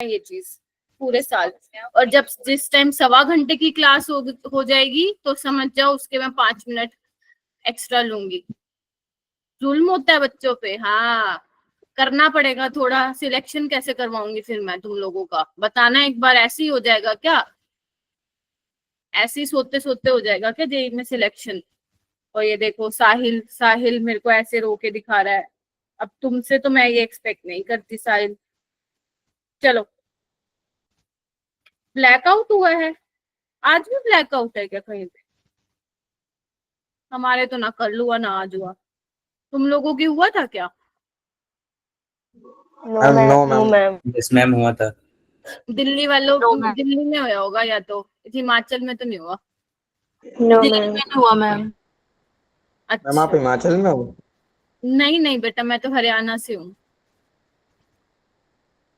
ये चीज पूरे साल। और जब जिस टाइम 1.25 घंटे की क्लास हो जाएगी तो समझ जाओ उसके मैं 5 मिनट एक्स्ट्रा लूंगी। जुल्म होता है बच्चों पे, हाँ करना पड़ेगा थोड़ा। सिलेक्शन कैसे करवाऊंगी फिर मैं तुम लोगों का, बताना एक बार। ऐसे ही हो जाएगा क्या? ऐसे ही सोते सोते हो जाएगा क्या जेई में सिलेक्शन? और ये देखो साहिल, साहिल मेरे को ऐसे रो के दिखा रहा है। अब तुमसे तो मैं ये एक्सपेक्ट नहीं करती साहिल। चलो, ब्लैकआउट हुआ है? आज भी ब्लैकआउट है क्या कहीं पे? हमारे तो ना कल हुआ ना आज हुआ। तुम लोगों की हुआ था क्या? No ma'am, no ma'am. Yes ma'am, हुआ था। दिल्ली वालों नो मैम, दिल्ली में हुआ होगा, या तो हिमाचल में तो नहीं हुआ। No Delhi ma'am. में नहीं हुआ मैम। मैम आप अच्छा, हिमाचल में हो? नहीं नहीं बेटा, मैं तो हरियाणा से हूँ।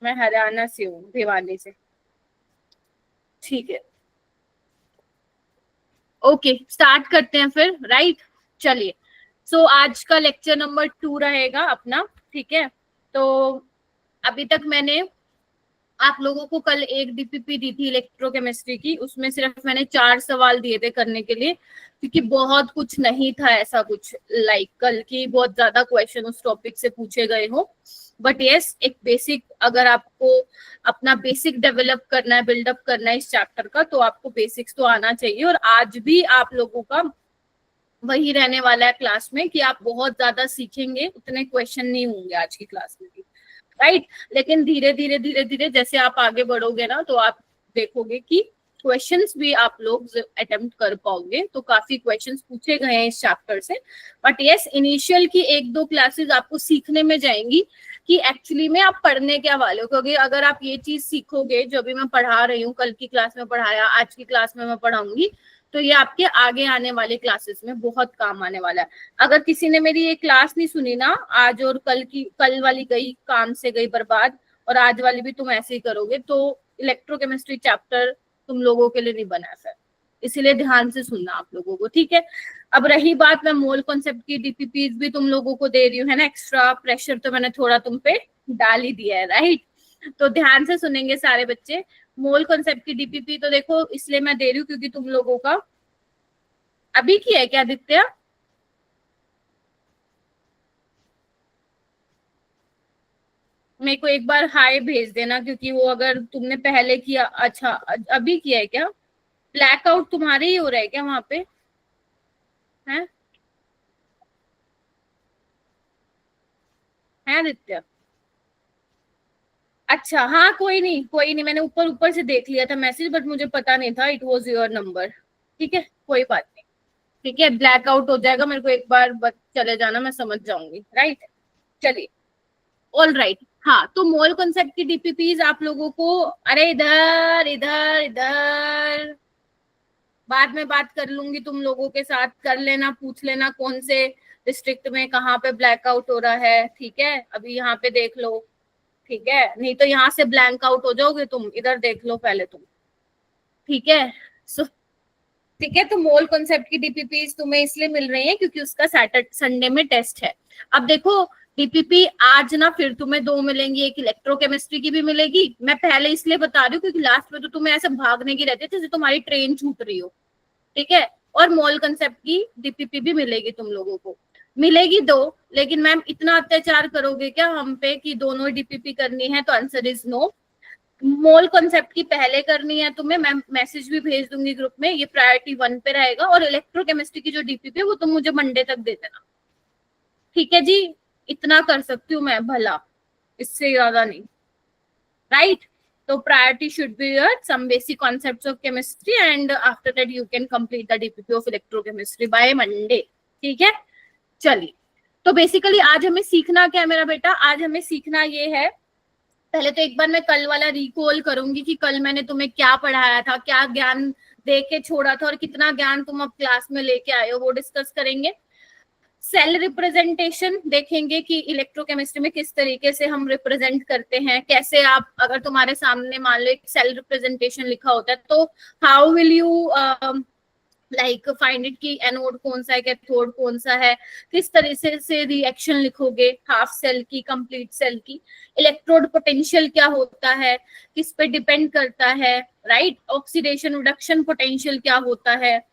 मैं हरियाणा से हूँ, भिवानी से। ठीक है, ओके स्टार्ट करते हैं फिर, राइट। चलिए, सो आज का लेक्चर नंबर 2 रहेगा अपना, ठीक है। तो अभी तक मैंने आप लोगों को कल एक डीपीपी दी थी इलेक्ट्रोकेमिस्ट्री की, उसमें सिर्फ मैंने 4 सवाल दिए थे करने के लिए, क्योंकि बहुत कुछ नहीं था ऐसा कुछ लाइक कल की बहुत ज्यादा क्वेश्चन उस टॉपिक से पूछे गए हो। बट यस, एक बेसिक, अगर आपको अपना बेसिक डेवलप करना है, बिल्डअप करना है इस चैप्टर का, तो आपको बेसिक्स तो आना चाहिए। और आज भी आप लोगों का वही रहने वाला है क्लास में कि आप बहुत ज्यादा सीखेंगे, उतने क्वेश्चन नहीं होंगे आज की क्लास में भी, राइट। लेकिन धीरे धीरे धीरे धीरे जैसे आप आगे बढ़ोगे ना, तो आप देखोगे कि क्वेश्चंस भी आप लोग अटेम्प्ट कर पाओगे। तो काफी क्वेश्चंस पूछे गए हैं इस चैप्टर से। बट यस, इनिशियल की 1-2 क्लासेस आपको सीखने में जाएंगी कि एक्चुअली में आप पढ़ने क्या वाले हो। क्योंकि अगर आप ये चीज सीखोगे जो भी मैं पढ़ा रही हूँ, कल की क्लास में पढ़ाया, आज की क्लास में मैं पढ़ाऊंगी, तो ये आपके आगे आने वाले क्लासेस में बहुत काम आने वाला है। अगर किसी ने मेरी ये क्लास नहीं सुनी ना आज, और कल वाली गई काम से गई बर्बाद, और आज वाली भी तुम ऐसे ही करोगे, तो इलेक्ट्रोकेमिस्ट्री चैप्टर तुम लोगों के लिए नहीं बना है फिर। इसीलिए ध्यान से सुनना आप लोगों को, ठीक है। अब रही बात, मैं मोल कॉन्सेप्ट की डीपीपीज भी तुम लोगों को दे रही हूँ, है ना। एक्स्ट्रा प्रेशर तो मैंने थोड़ा तुम पे डाल ही दिया है, राइट। तो ध्यान से सुनेंगे सारे बच्चे। मोल कॉन्सेप्ट की डीपीपी तो देखो इसलिए मैं दे रही हूँ क्योंकि तुम लोगों का अभी की है क्या आदित्य? मेरे को एक बार हाय भेज देना, क्योंकि वो अगर तुमने पहले किया, अच्छा अभी किया है क्या? ब्लैकआउट तुम्हारे ही हो रहा है क्या वहां पे? है आदित्य? अच्छा हाँ, कोई नहीं कोई नहीं, मैंने ऊपर ऊपर से देख लिया था मैसेज, बट मुझे पता नहीं था इट वाज योर नंबर। ठीक है, कोई बात नहीं। ठीक है, ब्लैकआउट हो जाएगा, मेरे को एक बार बस चले जाना, मैं समझ जाऊंगी, राइट। चलिए, ऑल राइट। हाँ, तो मोल कॉन्सेप्ट की डीपीपीज आप लोगों को, अरे इधर इधर इधर, बाद में बात कर लूंगी तुम लोगों के साथ, कर लेना, पूछ लेना कौन से डिस्ट्रिक्ट में कहाँ पे ब्लैकआउट हो रहा है, ठीक है। अभी यहाँ पे देख लो, ठीक है, नहीं तो यहाँ से ब्लैंक आउट हो जाओगे तुम, इधर देख लो पहले तुम, ठीक है। सो ठीक है, तो मोल कॉन्सेप्ट की डीपीपीज तुम्हें इसलिए मिल रही है क्योंकि उसका सैटरडे संडे में टेस्ट है। अब देखो, डीपीपी आज ना फिर तुम्हें 2 मिलेंगी, एक इलेक्ट्रोकेमिस्ट्री की भी मिलेगी। मैं पहले इसलिए बता रही हूँ क्योंकि लास्ट में तो तुम्हें ऐसे भागने की रहती है जैसे तुम्हारी ट्रेन छूट रही हो, ठीक है। और मोल कंसेप्ट की डीपीपी भी मिलेगी तुम लोगों को, मिलेगी 2। लेकिन मैम इतना अत्याचार करोगे क्या हम पे कि दोनों डीपीपी करनी है? तो answer is no. Mole concept की पहले करनी है तुम्हें, मैं मैसेज भी भेज दूंगी ग्रुप में, ये प्रायोरिटी 1 पे रहेगा। और इलेक्ट्रोकेमिस्ट्री की जो डीपीपी है वो तुम मुझे मंडे तक दे देना, ठीक है जी। इतना कर सकती हूँ मैं भला, इससे ज्यादा नहीं, राइट। तो priority should be your some basic concepts of chemistry, and after that you can complete the DPP of electrochemistry by Monday, ठीक है। चलिए, तो बेसिकली आज हमें सीखना क्या है मेरा बेटा? आज हमें सीखना ये है, पहले तो एक बार मैं कल वाला रिकॉल करूंगी कि कल मैंने तुम्हें क्या पढ़ाया था, क्या ज्ञान दे के छोड़ा था, और कितना ज्ञान तुम अब क्लास में लेके आए हो, वो डिस्कस करेंगे। सेल रिप्रेजेंटेशन देखेंगे कि इलेक्ट्रोकेमिस्ट्री में किस तरीके से हम रिप्रेजेंट करते हैं, कैसे आप, अगर तुम्हारे सामने मान लो एक सेल रिप्रेजेंटेशन लिखा होता है, तो how will you like find it की एनोड कौन सा है, कैथोड कौन सा है, किस तरह से रिएक्शन लिखोगे, हाफ सेल की, कंप्लीट सेल की, इलेक्ट्रोड पोटेंशियल क्या होता है, किस पे डिपेंड करता है, राइट, ऑक्सीडेशन रिडक्शन पोटेंशियल क्या होता है,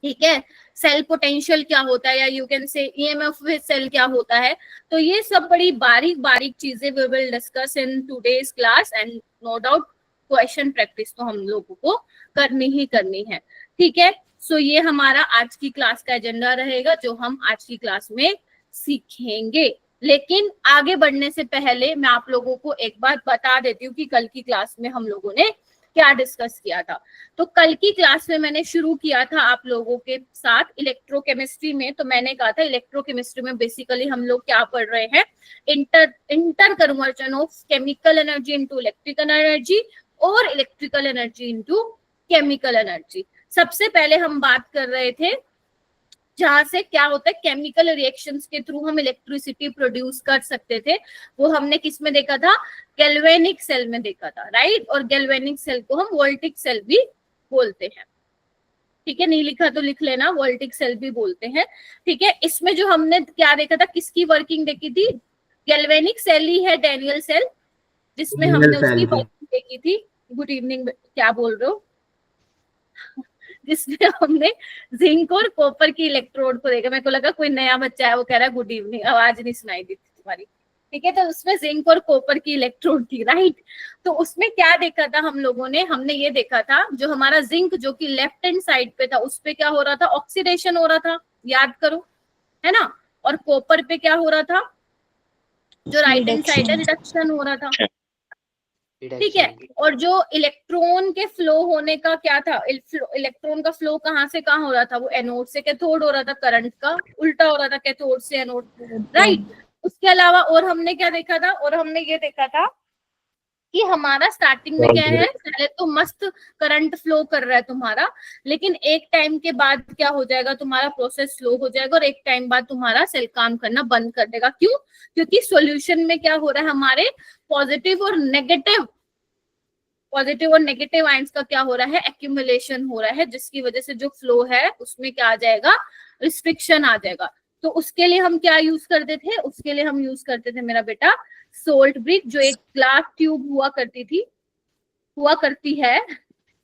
ठीक है, सेल पोटेंशियल क्या होता है, या you can say EMF with cell क्या होता है। तो ये सब बड़ी बारीक बारीक चीजें we will discuss in today's class, and no doubt question practice तो हम लोगों को करनी ही करनी है, ठीक है। सो ये हमारा आज की क्लास का एजेंडा रहेगा जो हम आज की क्लास में सीखेंगे। लेकिन आगे बढ़ने से पहले मैं आप लोगों को एक बात बता देती हूँ कि कल की क्लास में हम लोगों ने क्या डिस्कस किया था। तो कल की क्लास में मैंने शुरू किया था आप लोगों के साथ इलेक्ट्रोकेमिस्ट्री में। तो मैंने कहा था इलेक्ट्रोकेमिस्ट्री में बेसिकली हम लोग क्या पढ़ रहे हैं, inter conversion of chemical energy into electrical energy और electrical energy into chemical energy. सबसे पहले हम बात कर रहे थे जहां से क्या होता है, केमिकल रिएक्शंस के थ्रू हम इलेक्ट्रिसिटी प्रोड्यूस कर सकते थे। वो हमने किस में देखा था, गैल्वेनिक सेल में देखा था, राइट। और गैल्वेनिक सेल को हम वोल्टिक सेल भी बोलते हैं, ठीक है, नहीं लिखा तो लिख लेना, वोल्टिक सेल भी बोलते हैं, ठीक है। इसमें जो हमने क्या देखा था, किसकी वर्किंग देखी थी, गैल्वेनिक सेल ही है, डैनियल सेल, जिसमें हमने उसकी वर्किंग देखी थी। गुड इवनिंग, क्या बोल रहे हो, जिसमें हमने जिंक और कॉपर की इलेक्ट्रोड को देखा। मेरे को लगा कोई नया बच्चा है, वो कह रहा है गुड इवनिंग, आवाज नहीं सुनाई दी थी तुम्हारी, ठीक है। तो उसमें जिंक और कॉपर की इलेक्ट्रोड थी, राइट। तो उसमें क्या देखा था हम लोगों ने, हमने ये देखा था जो हमारा जिंक जो कि लेफ्ट हैंड साइड पे था, उस पे क्या हो रहा था, ऑक्सीडेशन हो रहा था, याद करो, है ना। और कॉपर पे क्या हो रहा था, जो राइट हैंड साइड है, रिडक्शन हो रहा था, ठीक है। और जो इलेक्ट्रॉन के फ्लो होने का क्या था, इलेक्ट्रॉन का फ्लो कहाँ से कहाँ हो रहा था, वो एनोड से कैथोड हो रहा था, करंट का उल्टा हो रहा था, कैथोड से एनोड, राइट। उसके अलावा और हमने क्या देखा था, और हमने ये देखा था कि हमारा स्टार्टिंग में क्या है, पहले तो मस्त करंट फ्लो कर रहा है तुम्हारा, लेकिन एक टाइम के बाद क्या हो जाएगा, तुम्हारा प्रोसेस स्लो हो जाएगा, और एक टाइम बाद तुम्हारा सेल काम करना बंद कर देगा। क्यों, क्योंकि सॉल्यूशन में क्या हो रहा है, हमारे पॉजिटिव और नेगेटिव आयंस का क्या हो रहा है, एक्यूमुलेशन हो रहा है, जिसकी वजह से जो फ्लो है उसमें क्या आ जाएगा, रिस्ट्रिक्शन आ जाएगा। तो उसके लिए हम क्या यूज करते थे, उसके लिए हम यूज करते थे मेरा बेटा सोल्ट ब्रिक, जो एक ग्लास ट्यूब हुआ करती है,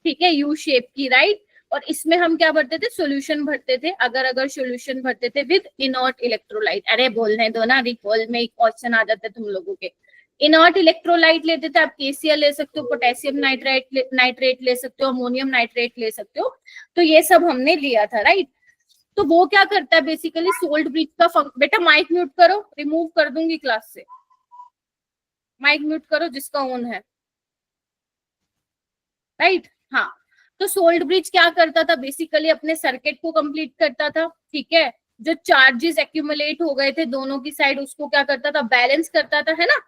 ठीक है, यू शेप की, राइट। और इसमें हम क्या भरते थे, सॉल्यूशन भरते थे, अगर सॉल्यूशन भरते थे विद इनर्ट इलेक्ट्रोलाइट। अरे बोलने दो ना, रिकॉल में एक क्वेश्चन आ जाता है तुम लोगों के। इनर्ट इलेक्ट्रोलाइट लेते थे, आप केसीएल ले सकते हो, पोटेशियम नाइट्रेट ले सकते हो, अमोनियम नाइट्रेट ले सकते हो। तो ये सब हमने लिया था, राइट। तो वो क्या करता है बेसिकली, सोल्ट ब्रिक का बेटा माइक म्यूट करो, रिमूव कर दूंगी क्लास से, माइक म्यूट करो जिसका ऑन है, राइट। हाँ, तो सोल्ट ब्रिज क्या करता था, बेसिकली अपने सर्किट को कंप्लीट करता था, ठीक है। जो चार्जेस एक्यूमुलेट हो गए थे दोनों की साइड, उसको क्या करता था, बैलेंस करता था, है ना।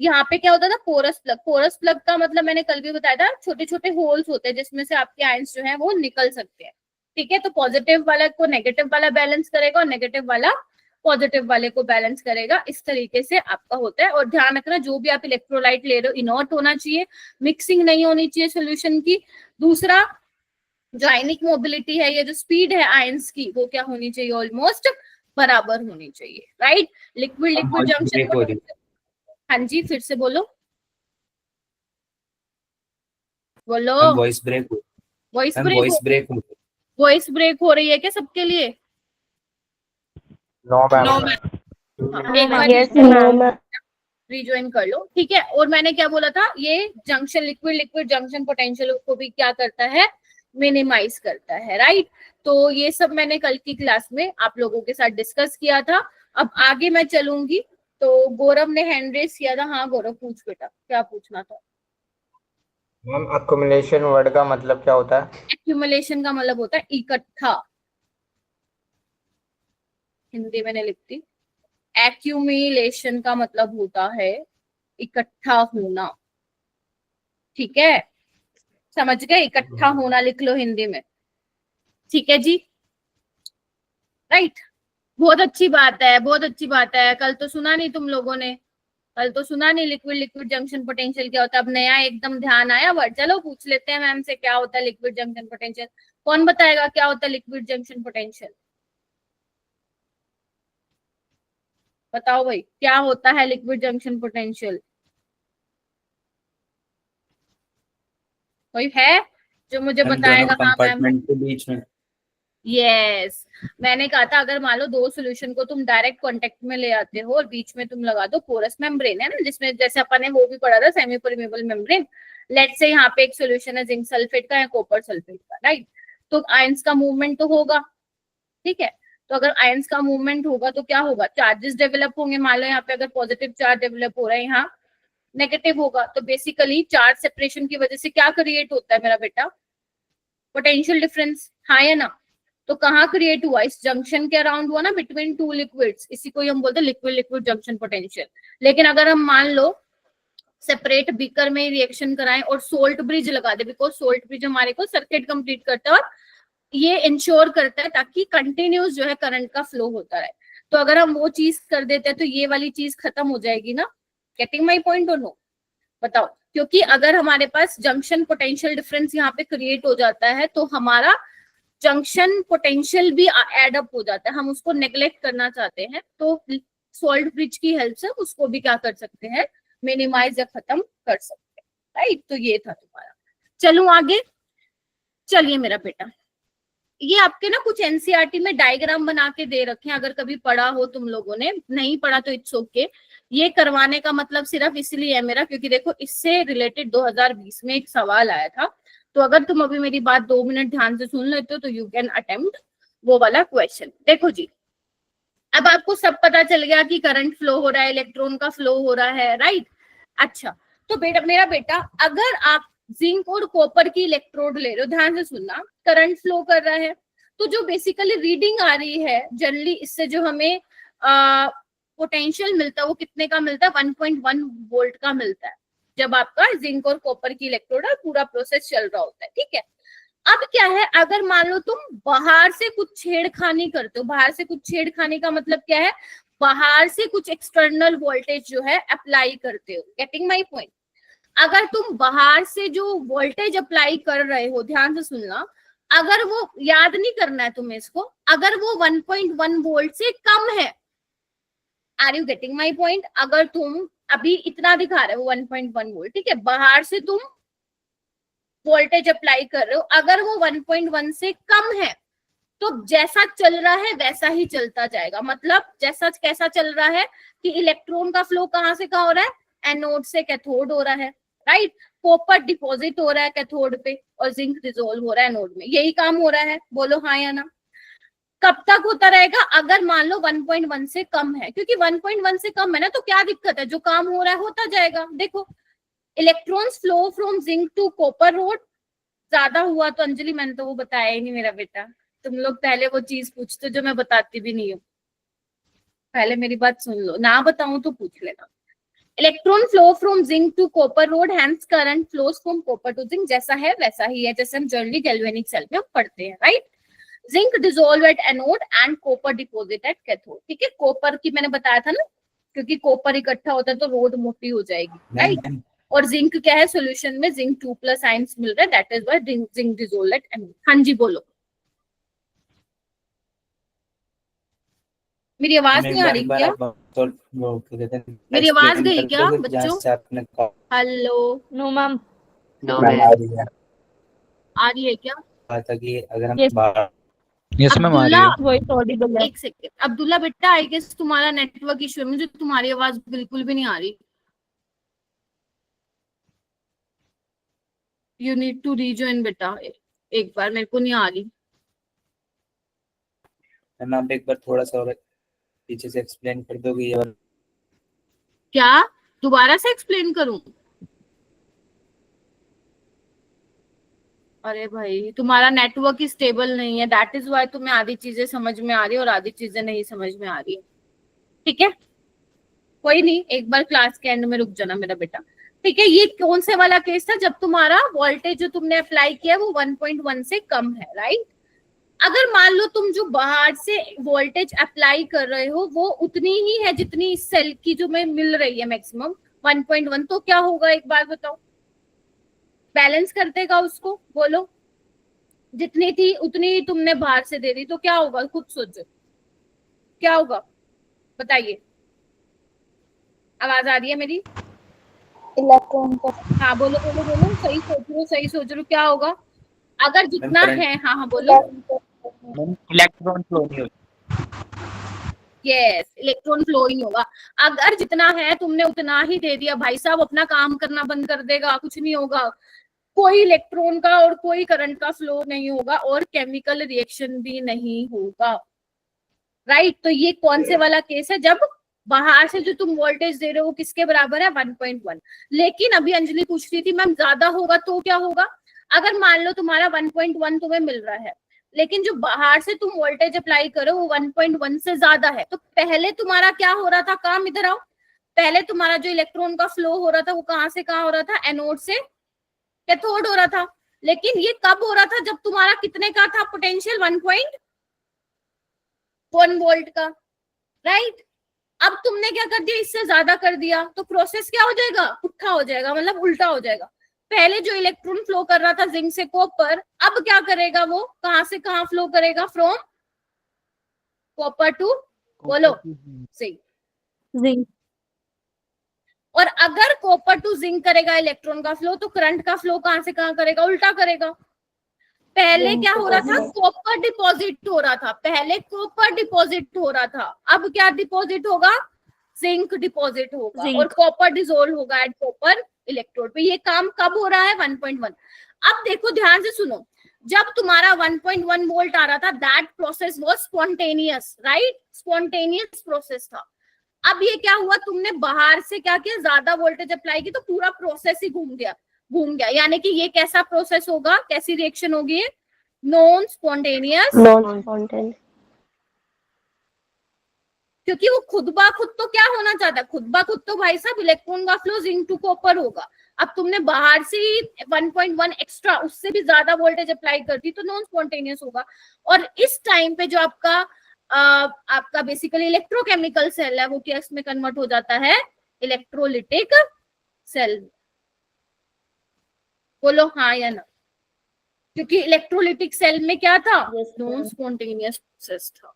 यहाँ पे क्या होता था, पोरस प्लग का मतलब मैंने कल भी बताया था, छोटे छोटे होल्स होते हैं जिसमें से आपके आयंस जो है वो निकल सकते हैं, ठीक है। तो पॉजिटिव वाला को नेगेटिव वाला बैलेंस करेगा, और नेगेटिव वाला पॉजिटिव वाले को बैलेंस करेगा, इस तरीके से आपका होता है। और ध्यान रखना, जो भी आप इलेक्ट्रोलाइट ले रहे हो इनर्ट होना चाहिए, मिक्सिंग नहीं होनी चाहिए सोल्यूशन की। दूसरा, जो आयनिक मोबिलिटी है, ये जो स्पीड है आयंस की, वो क्या होनी चाहिए, ऑलमोस्ट बराबर होनी चाहिए, राइट। लिक्विड जंक्शन, हाँ जी, फिर से बोलो वॉइस ब्रेक वॉइस ब्रेक हो रही है क्या सबके लिए? No ma'am. एक बार Yes, ma'am. रिज्वाइन कर लो, ठीक है। और मैंने क्या बोला था, ये जंक्शन लिक्विड जंक्शन पोटेंशियल को भी क्या करता है, मिनिमाइज करता है, राइट। तो ये सब मैंने कल की क्लास में आप लोगों के साथ डिस्कस किया था। अब आगे मैं चलूंगी। तो गौरव ने हैंड रेस किया था, हाँ गौरव पूछ बेटा, क्या पूछना था? मैम, अक्युमुलेशन वर्ड का मतलब क्या होता है? एक्यूमुलेशन का मतलब होता है इकट्ठा, हिंदी में नहीं लिखती। एक्यूमुलेशन का मतलब होता है इकट्ठा होना, ठीक है, समझ गए, इकट्ठा होना लिख लो हिंदी में, ठीक है जी, राइट। बहुत अच्छी बात है, बहुत अच्छी बात है। कल तो सुना नहीं तुम लोगों ने, कल तो सुना नहीं लिक्विड जंक्शन पोटेंशियल क्या होता है। अब नया एकदम ध्यान आया वर्ड, चलो पूछ लेते हैं मैम से क्या होता है लिक्विड जंक्शन पोटेंशियल। कौन बताएगा क्या होता है लिक्विड जंक्शन पोटेंशियल? बताओ भाई क्या होता है लिक्विड जंक्शन पोटेंशियल? कोई है जो मुझे हम दोनों बताएगा? हाँ मैम। कंपार्टमेंट के बीच में। यस, मैंने कहा था अगर मान लो दो सॉल्यूशन को तुम डायरेक्ट कांटेक्ट में ले आते हो और बीच में तुम लगा दो पोरस मेम्ब्रेन, है ना, जिसमें जैसे अपन ने वो भी पढ़ा था semi permeable membrane. Let's say यहाँ पे एक सॉल्यूशन है जिंक सल्फेट का या कॉपर सल्फेट का, राइट? तो आयंस का मूवमेंट तो होगा, ठीक है। तो अगर आयंस का मूवमेंट होगा तो क्या होगा? चार्जेस डेवलप होंगे। मान लो यहाँ पे अगर पॉजिटिव चार्ज डेवलप हो रहा है, यहाँ नेगेटिव होगा, तो बेसिकली चार्ज सेपरेशन की वजह से क्या क्रिएट होता है मेरा बेटा? पोटेंशियल डिफरेंस, हाँ या ना? तो कहाँ क्रिएट हुआ? इस जंक्शन के अराउंड हुआ ना, बिटवीन टू लिक्विड्स। इसी को हम बोलते हैं लिक्विड लिक्विड जंक्शन पोटेंशियल। लेकिन अगर हम मान लो सेपरेट बीकर में रिएक्शन कराएं और सोल्ट ब्रिज लगा दे, बिकॉज सोल्ट ब्रिज हमारे को सर्किट कंप्लीट करता है और ये इंश्योर करता है ताकि कंटिन्यूस जो है करंट का फ्लो होता रहे। तो अगर हम वो चीज कर देते हैं तो ये वाली चीज खत्म हो जाएगी ना। गेटिंग माई पॉइंट और नो? बताओ। क्योंकि अगर हमारे पास जंक्शन पोटेंशियल डिफरेंस यहाँ पे क्रिएट हो जाता है तो हमारा जंक्शन पोटेंशियल भी एड अप हो जाता है। हम उसको नेग्लेक्ट करना चाहते हैं तो सोल्ट ब्रिज की हेल्प से उसको भी क्या कर सकते हैं? मिनिमाइज या खत्म कर सकते हैं, राइट? तो ये था तुम्हारा। चलूं आगे। चलिए मेरा बेटा, ये आपके ना कुछ एनसीईआरटी में डायग्राम बना के दे रखे हैं, अगर कभी पढ़ा हो तुम लोगों ने, नहीं पढ़ा तो इट्स ओके। ये करवाने का मतलब सिर्फ इसलिए है मेरा क्योंकि देखो इससे रिलेटेड 2020 में एक सवाल आया था। तो अगर तुम अभी मेरी बात 2 मिनट ध्यान से सुन लेते हो तो यू कैन अटेम्प्ट वो वाला क्वेश्चन। देखो जी, अब आपको सब पता चल गया कि करंट फ्लो हो रहा है, इलेक्ट्रॉन का फ्लो हो रहा है, राइट? अच्छा, तो बेटा मेरा बेटा, अगर आप जिंक और कॉपर की इलेक्ट्रोड ले रहे हो, ध्यान से सुनना, करंट फ्लो कर रहा है, तो जो बेसिकली रीडिंग आ रही है जनरली, इससे जो हमें पोटेंशियल मिलता है वो कितने का मिलता है? 1.1 वोल्ट का मिलता है, जब आपका जिंक और कॉपर की इलेक्ट्रोड पूरा प्रोसेस चल रहा होता है, ठीक है। अब क्या है, अगर मान लो तुम बाहर से कुछ छेड़खानी करते हो, बाहर से कुछ छेड़खानी का मतलब क्या है? बाहर से कुछ एक्सटर्नल वोल्टेज जो है अप्लाई करते हो। Getting my point? अगर तुम बाहर से जो वोल्टेज अप्लाई कर रहे हो, ध्यान से सुनना, अगर वो, याद नहीं करना है तुम्हें इसको, अगर वो 1.1 वोल्ट से कम है, are you getting my point? अगर तुम अभी इतना दिखा रहे हो 1.1 वोल्ट, ठीक है, बाहर से तुम वोल्टेज अप्लाई कर रहे हो, अगर वो 1.1 से कम है तो जैसा चल रहा है वैसा ही चलता जाएगा। मतलब जैसा कैसा चल रहा है कि इलेक्ट्रॉन का फ्लो कहाँ से कहाँ हो रहा है? एनोड से कैथोड हो रहा है, राइट? कॉपर डिपॉजिट हो रहा है कैथोड पे और जिंक डिसोल्व हो रहा है एनोड में, यही काम हो रहा है। बोलो हाँ या ना? कब तक होता रहेगा? अगर मान लो 1.1 से कम है, क्योंकि 1.1 से कम है ना, तो क्या दिक्कत है? जो काम हो रहा है होता जाएगा। देखो, electrons flow from zinc to copper rod, ज्यादा हुआ तो अंजलि, मैंने तो वो बताया ही नहीं मेरा बेटा, तुम लोग पहले वो चीज पूछते जो मैं बताती भी नहीं हूँ। पहले मेरी बात सुन लो, ना बताऊं तो पूछ लेना। Electron flow from zinc to copper rod, hence current flows from copper to zinc, जैसा है वैसा ही है, जैसे हम जनरली गैल्वेनिक सेल में हम पढ़ते हैं, right? Zinc dissolve at anode and copper deposit at cathode, ठीक है। कॉपर की मैंने बताया था ना, क्योंकि कॉपर इकट्ठा होता है तो रोड मोटी हो जाएगी, राइट? और जिंक क्या है सोल्यूशन में? जिंक 2+ आयंस मिल रहा है, that is why zinc dissolve at anode. हाँ जी बोलो, मेरी आवाज नहीं आ रही क्या? मेरी आवाज गई क्या बच्चों? Hello, no ma'am. No ma'am. आ रही है क्या? अगर हम Yes. यस मैम आ रही है। वॉइस ऑडिबल है। एक सेकेंड, अब्दुल्ला बेटा, आई गेस तुम्हारा नेटवर्क इशू है, मुझे तुम्हारी आवाज बिल्कुल भी नहीं आ रही। यू नीड टू रीजॉइन बेटा, एक बार, मेरे को नहीं आ रही। मैम आप एक बार थोड़ा सा और पीछे से एक्सप्लेन कर दोगे ये वाला? क्या दोबारा से एक्सप्लेन करूं? अरे भाई, तुम्हारा नेटवर्क ही स्टेबल नहीं है, दैट इज वाई तुम्हें आधी चीजें समझ में आ रही है और आधी चीजें नहीं समझ में आ रही है, ठीक है? कोई नहीं, एक बार क्लास के एंड में रुक जाना मेरा बेटा, ठीक है? ये कौन से वाला केस था? जब तुम्हारा वोल्टेज जो तुमने अप्लाई किया वो 1.1 से कम है, राइट? अगर मान लो तुम जो बाहर से वोल्टेज अप्लाई कर रहे हो वो उतनी ही है जितनी इस सेल की जो में मिल रही है मैक्सिमम 1.1, तो क्या होगा एक बार बताओ? बैलेंस कर देगा उसको, बोलो। जितनी थी उतनी तुमने बाहर से दे दी, तो क्या होगा? खुद सोचो क्या होगा, बताइए। आवाज आ रही है मेरी? इलेक्ट्रॉन का हाँ बोलो बोलो बोलो, सही सोच रहे हो, सही सोच रहे हो। क्या होगा अगर जितना current है? हाँ हाँ बोलो। इलेक्ट्रॉन फ्लो नहीं होता। यस, इलेक्ट्रॉन फ्लो ही होगा। अगर जितना है तुमने उतना ही दे दिया, भाई साहब अपना काम करना बंद कर देगा, कुछ नहीं होगा, कोई इलेक्ट्रॉन का और कोई करंट का फ्लो नहीं होगा और केमिकल रिएक्शन भी नहीं होगा। राइट, तो ये कौन से वाला केस है? जब बाहर से जो तुम वोल्टेज दे रहे हो किसके बराबर है? 1.1। लेकिन अभी अंजलि पूछ रही थी मैम ज्यादा होगा तो क्या होगा? अगर मान लो तुम्हारा 1.1 तुम्हें मिल रहा है, लेकिन जो बाहर से तुम वोल्टेज अप्लाई करो वो 1.1 से ज्यादा है, तो पहले तुम्हारा क्या हो रहा था काम? इधर आओ। पहले तुम्हारा जो इलेक्ट्रॉन का फ्लो हो रहा था वो कहाँ से कहाँ हो रहा था? एनोड से कैथोड हो रहा था। लेकिन ये कब हो रहा था? जब तुम्हारा कितने का था पोटेंशियल? 1.1 वोल्ट का। राइट, अब तुमने क्या कर दिया? इससे ज्यादा कर दिया, तो प्रोसेस क्या हो जाएगा? पुट्ठा हो जाएगा, मतलब उल्टा हो जाएगा। पहले जो इलेक्ट्रॉन फ्लो कर रहा था जिंक से कॉपर, अब क्या करेगा? वो कहां से कहां फ्लो करेगा? फ्रॉम कॉपर टू, बोलो सही, जिंक। और अगर कॉपर टू जिंक करेगा इलेक्ट्रॉन का फ्लो, तो करंट का फ्लो कहां से कहां करेगा? उल्टा करेगा। पहले क्या हो रहा था? कॉपर डिपॉजिट हो रहा था, पहले कॉपर डिपॉजिट हो रहा था, अब क्या डिपॉजिट होगा? जिंक डिपॉजिट होगा, और कॉपर डिसोल्व होगा एट कॉपर इलेक्ट्रोड पे। ये काम कब हो रहा है? 1.1। अब देखो ध्यान से सुनो, जब तुम्हारा 1.1 वोल्ट आ रहा था, that process was spontaneous, right? Spontaneous process था। अब ये क्या हुआ? तुमने बाहर से क्या किया? ज्यादा वोल्टेज अप्लाई की, तो पूरा प्रोसेस ही घूम गया। यानी कि ये कैसा प्रोसेस होगा? कैसी रिएक्शन होगी? Non spontaneous. नॉन स्पॉन्टेनियस, क्योंकि वो खुद बा खुद तो क्या होना चाहता है? खुद बा खुद तो भाई साहब इलेक्ट्रॉन का फ्लो जिंक टू कॉपर होगा। अब तुमने बाहर से ही 1.1 एक्स्ट्रा, उससे भी ज्यादा वोल्टेज अप्लाई कर दी, तो नॉन स्पॉन्टेनियस होगा। और इस टाइम पे जो आपका बेसिकली इलेक्ट्रोकेमिकल सेल है, वो क्या में कन्वर्ट हो जाता है? Electrolytic cell. बोलो हाँ या ना? क्योंकि इलेक्ट्रोलिटिक सेल में क्या था? नॉन स्पॉन्टेनियस प्रोसेस था।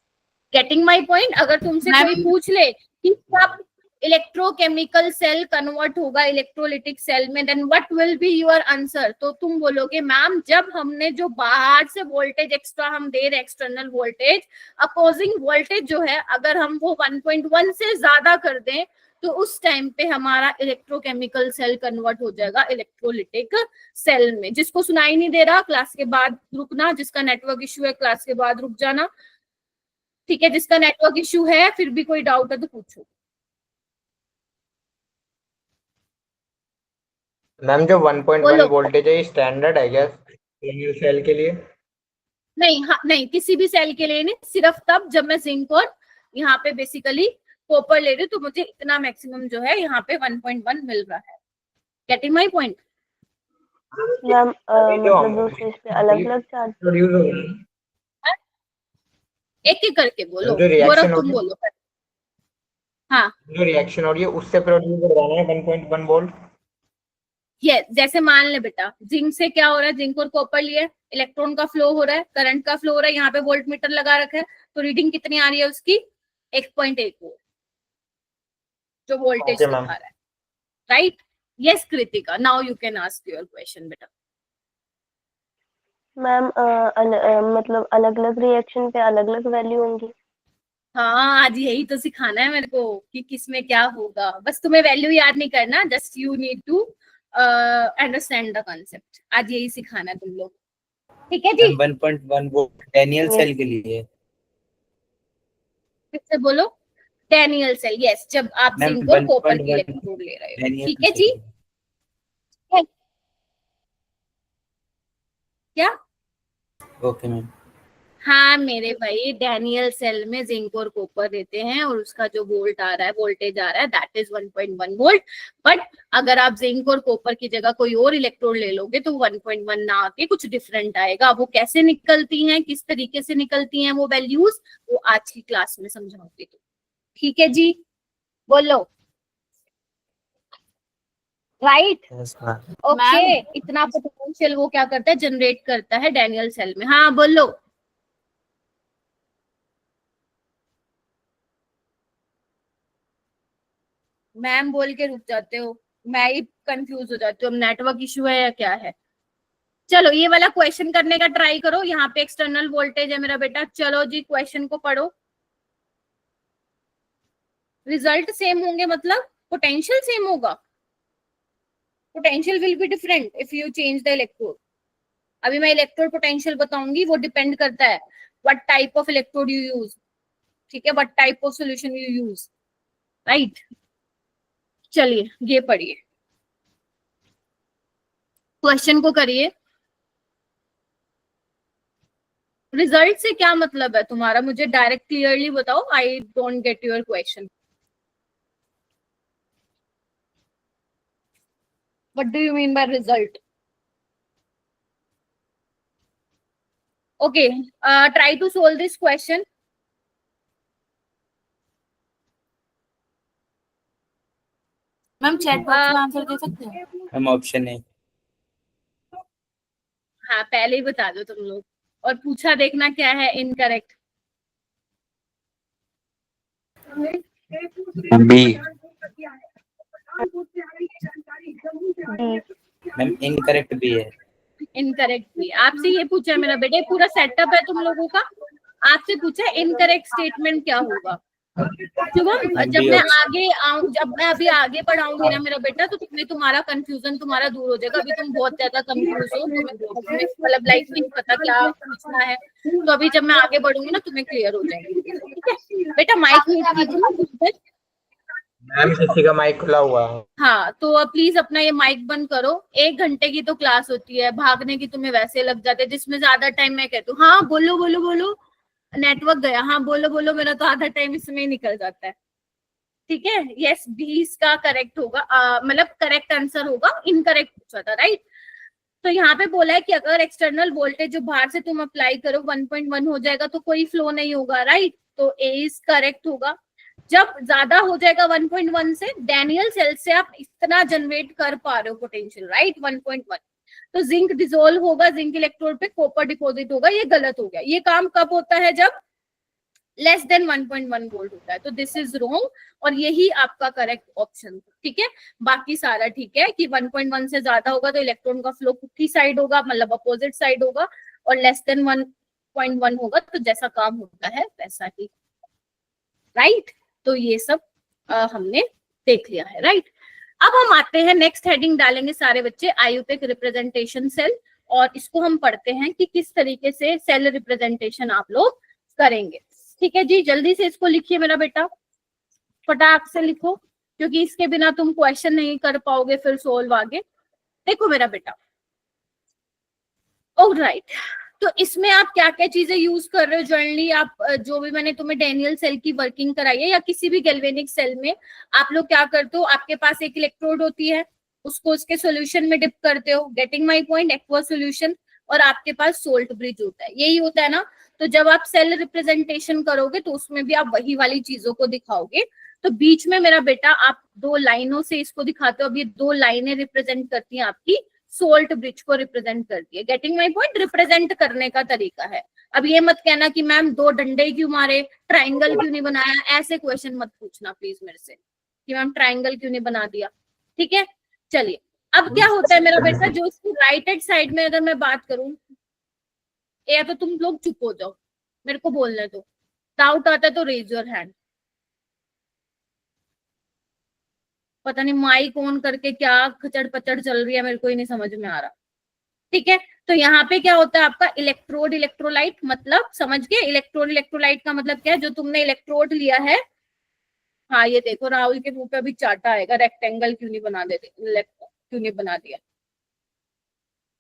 Getting my point? अगर तुमसे कोई पूछ ले कि कब इलेक्ट्रोकेमिकल सेल कन्वर्ट होगा इलेक्ट्रोलिटिक सेल में, then what will be your answer? तो तुम बोलोगे मैम जब हमने जो बाहर से वोल्टेज एक्स्ट्रा हम दे रहे, एक्सटर्नल वोल्टेज, अपोजिंग वोल्टेज जो है, अगर हम वो 1.1 से ज्यादा कर दें, तो उस टाइम पे हमारा इलेक्ट्रोकेमिकल सेल कन्वर्ट हो जाएगा इलेक्ट्रोलिटिक सेल में। जिसको सुनाई नहीं दे रहा क्लास के बाद रुकना, जिसका नेटवर्क इश्यू है क्लास के बाद रुक जाना, ठीक है? जिसका नेटवर्क इश्यू है, फिर भी कोई डाउट है तो पूछो। मैम जो 1.1 बोलो। वोल्टेज है ये स्टैंडर्ड है क्या सेल के लिए? नहीं, हाँ नहीं, किसी भी सेल के लिए नहीं, सिर्फ तब जब मैं जिंक और यहाँ पे बेसिकली कॉपर ले रही हूँ, तो मुझे इतना मैक्सिमम जो है यहाँ पे 1.1 मिल रहा है। Getting my point? मैम मतलब दो चीज पे अलग अलग चार्ज। प्रोड्यूस हो रहा है एक एक करके बोलो, जो रिएक्शन गौरव हो तुम रही है, बोलो। हाँ, जो रिएक्शन हो रही है उससे प्रोड्यूस हो रहा है 1.1 वोल्ट। ये जैसे मान ले बेटा, जिंक से क्या हो रहा है? जिंक और कॉपर लिए, इलेक्ट्रॉन का फ्लो हो रहा है, करंट का फ्लो हो रहा है, यहाँ पे वोल्ट मीटर लगा रखा है, तो रीडिंग कितनी आ रही है उसकी? 1.1 वोल्ट जो वोल्टेज ओके दिखा मैम। रहा है। Right? Yes Kritika, now you can ask your question बेटा। मैम मतलब अलग अलग रिएक्शन पे अलग अलग वैल्यू होंगी। हाँ, आज यही तो सिखाना है मेरे को कि किसमें क्या होगा। बस तुम्हें वैल्यू याद नहीं करना, just you need to understand the concept. आज यही सिखाना है तुम लोग, ठीक है जी? 1.1 वोल्ट डैनियल Yes. सेल के लिए। फिर से बोलो। डैनियल सेल, यस, जब आप मैम जिंक और कॉपर की 1.1 इलेक्ट्रोड ले रहे हो, डैनियल ठीक है सेल जी? क्या? Okay ma'am. हाँ मेरे भाई, डैनियल सेल में जिंक और कॉपर देते हैं, और उसका जो वोल्ट आ रहा है, वोल्टेज आ रहा है, दैट इज 1.1 वोल्ट। बट अगर आप जिंक और कॉपर की जगह कोई और इलेक्ट्रोड ले लोगे, तो 1.1 ना आके कुछ डिफरेंट आएगा। वो कैसे निकलती हैं, किस तरीके से निकलती हैं वो वैल्यूज, वो आज की क्लास में समझाऊंगी। तो ठीक है जी, बोलो। राइट। Yes ma'am. ओके, इतना पोटेंशियल वो क्या करता है, जनरेट करता है डैनियल सेल में। हाँ बोलो। मैम बोल के रुक जाते हो, मैं ही कंफ्यूज हो जाती हूँ, नेटवर्क इशू है या क्या है। चलो ये वाला क्वेश्चन करने का ट्राई करो। यहाँ पे एक्सटर्नल वोल्टेज है मेरा बेटा। चलो जी क्वेश्चन को पढ़ो। रिजल्ट सेम होंगे मतलब पोटेंशियल सेम होगा। Potential will be different if you change the electrode. अभी मैं इलेक्ट्रोड पोटेंशियल बताऊंगी, वो डिपेंड करता है what type of electrode you use. ठीक है, what type of solution you use, right. चलिए ये पढ़िए, क्वेश्चन को करिए। रिजल्ट से क्या मतलब है तुम्हारा, मुझे डायरेक्ट क्लियरली बताओ। I don't get your question. What do you mean by result? Okay, try to solve this question. Ma'am chat box में आंसर दे सकते हैं? मैम ऑप्शन नहीं। हाँ पहले ही बता दो तुम लोग, और पूछा देखना क्या है incorrect. B. D. Ma'am incorrect भी है। इनकरेक्ट भी आपसे ये पूछा है मेरा बेटे, पूरा सेटअप है तुम लोगों का। आपसे पूछा इनकरेक्ट स्टेटमेंट क्या होगा। शुभम जब मैं आगे आऊं, जब मैं अभी आगे बढ़ाऊंगी ना मेरा बेटा, तो तुम्हें तुम्हारा कंफ्यूजन तुम्हारा दूर हो जाएगा। अभी तुम बहुत ज्यादा कंफ्यूज हो, तुम्हें मतलब लाइफ नहीं पता क्या पूछना है। तो अभी जब मैं आगे बढ़ूंगी ना तुम्हें क्लियर हो जाएगी। ठीक है बेटा, माइक म्यूट कीजिए। मैम किसी का माइक खुला हुआ है। हाँ तो प्लीज अपना ये माइक बंद करो। 1 घंटे की तो क्लास होती है, भागने की तुम्हें वैसे लग जाते हैं, जिसमें ज्यादा टाइम मैं कहती हूँ हाँ बोलो बोलो बोलो। नेटवर्क गया, हाँ बोलो बोलो, मेरा तो आधा टाइम इसमें ही निकल जाता है। ठीक है, यस 20 का करेक्ट होगा, मतलब करेक्ट आंसर होगा। इनकरेक्ट पूछा था, राइट। तो यहाँ पे बोला है कि अगर एक्सटर्नल वोल्टेज जो बाहर से तुम अप्लाई करो 1.1 हो जाएगा तो कोई फ्लो नहीं होगा, राइट। तो ए इज करेक्ट होगा। जब ज्यादा हो जाएगा 1.1 से, डैनियल सेल से आप इतना जनरेट कर पा रहे हो पोटेंशियल, राइट 1.1, तो जिंक डिसोल्व होगा, जिंक इलेक्ट्रोड पे कॉपर डिपॉजिट होगा। ये गलत हो गया। ये काम कब होता है, जब लेस देन 1.1 वोल्ट होता है। तो दिस इज रॉन्ग, और यही आपका करेक्ट ऑप्शन। ठीक है, बाकी सारा ठीक है कि 1.1 से ज्यादा होगा तो इलेक्ट्रॉन का फ्लो पुट्ठी साइड होगा, मतलब अपोजिट साइड होगा, और लेस देन 1.1 होगा तो जैसा काम होता है वैसा ही, राइट। तो ये सब हमने देख लिया है, राइट। अब हम आते हैं नेक्स्ट हेडिंग डालेंगे सारे बच्चे, आयुपिक रिप्रेजेंटेशन सेल, और इसको हम पढ़ते हैं कि किस तरीके से सेल रिप्रेजेंटेशन आप लोग करेंगे। ठीक है जी, जल्दी से इसको लिखिए मेरा बेटा, फटाक से लिखो, क्योंकि इसके बिना तुम क्वेश्चन नहीं कर पाओगे फिर सोल्व आगे। देखो मेरा बेटा, ऑलराइट, तो इसमें आप क्या क्या चीजें यूज कर रहे हो जनरली। आप जो भी मैंने तुम्हें डैनियल सेल की वर्किंग कराई है, या किसी भी गैल्वेनिक सेल में आप लोग क्या करते हो, आपके पास एक इलेक्ट्रोड होती है, उसको उसके सॉल्यूशन में डिप करते हो, getting my point, aqueous solution, और आपके पास सोल्ट ब्रिज होता है, यही होता है ना। तो जब आप सेल रिप्रेजेंटेशन करोगे तो उसमें भी आप वही वाली चीजों को दिखाओगे। तो बीच में मेरा बेटा आप 2 लाइनों से इसको दिखाते हो। अब ये 2 लाइनें रिप्रेजेंट करती हैं आपकी सोल्ट ब्रिज को रिप्रेजेंट करती है। गेटिंग माय पॉइंट, रिप्रेजेंट करने का तरीका है। अब ये मत कहना कि मैम 2 डंडे क्यों मारे, ट्राइंगल क्यों नहीं बनाया, ऐसे क्वेश्चन मत पूछना प्लीज मेरे से कि मैम ट्राइंगल क्यों नहीं बना दिया। ठीक है, चलिए अब क्या होता है मेरा बेटा, जो इसकी राइट हैंड साइड में अगर मैं बात करूं, या तो तुम लोग चुप हो जाओ, मेरे को बोलने दो, डाउट आता है तो रेज योर हैंड। पता नहीं माइक ऑन करके क्या खचड़ पचड़ चल रही है, मेरे को ही नहीं समझ में आ रहा। ठीक है, तो यहाँ पे क्या होता है आपका इलेक्ट्रोड इलेक्ट्रोलाइट, मतलब समझ गए इलेक्ट्रोड इलेक्ट्रोलाइट का मतलब क्या है, जो तुमने इलेक्ट्रोड लिया है। हाँ ये देखो राहुल के मुंह पे अभी चाटा आएगा, रेक्टेंगल क्यों नहीं बना देते, क्यों नहीं बना दिया।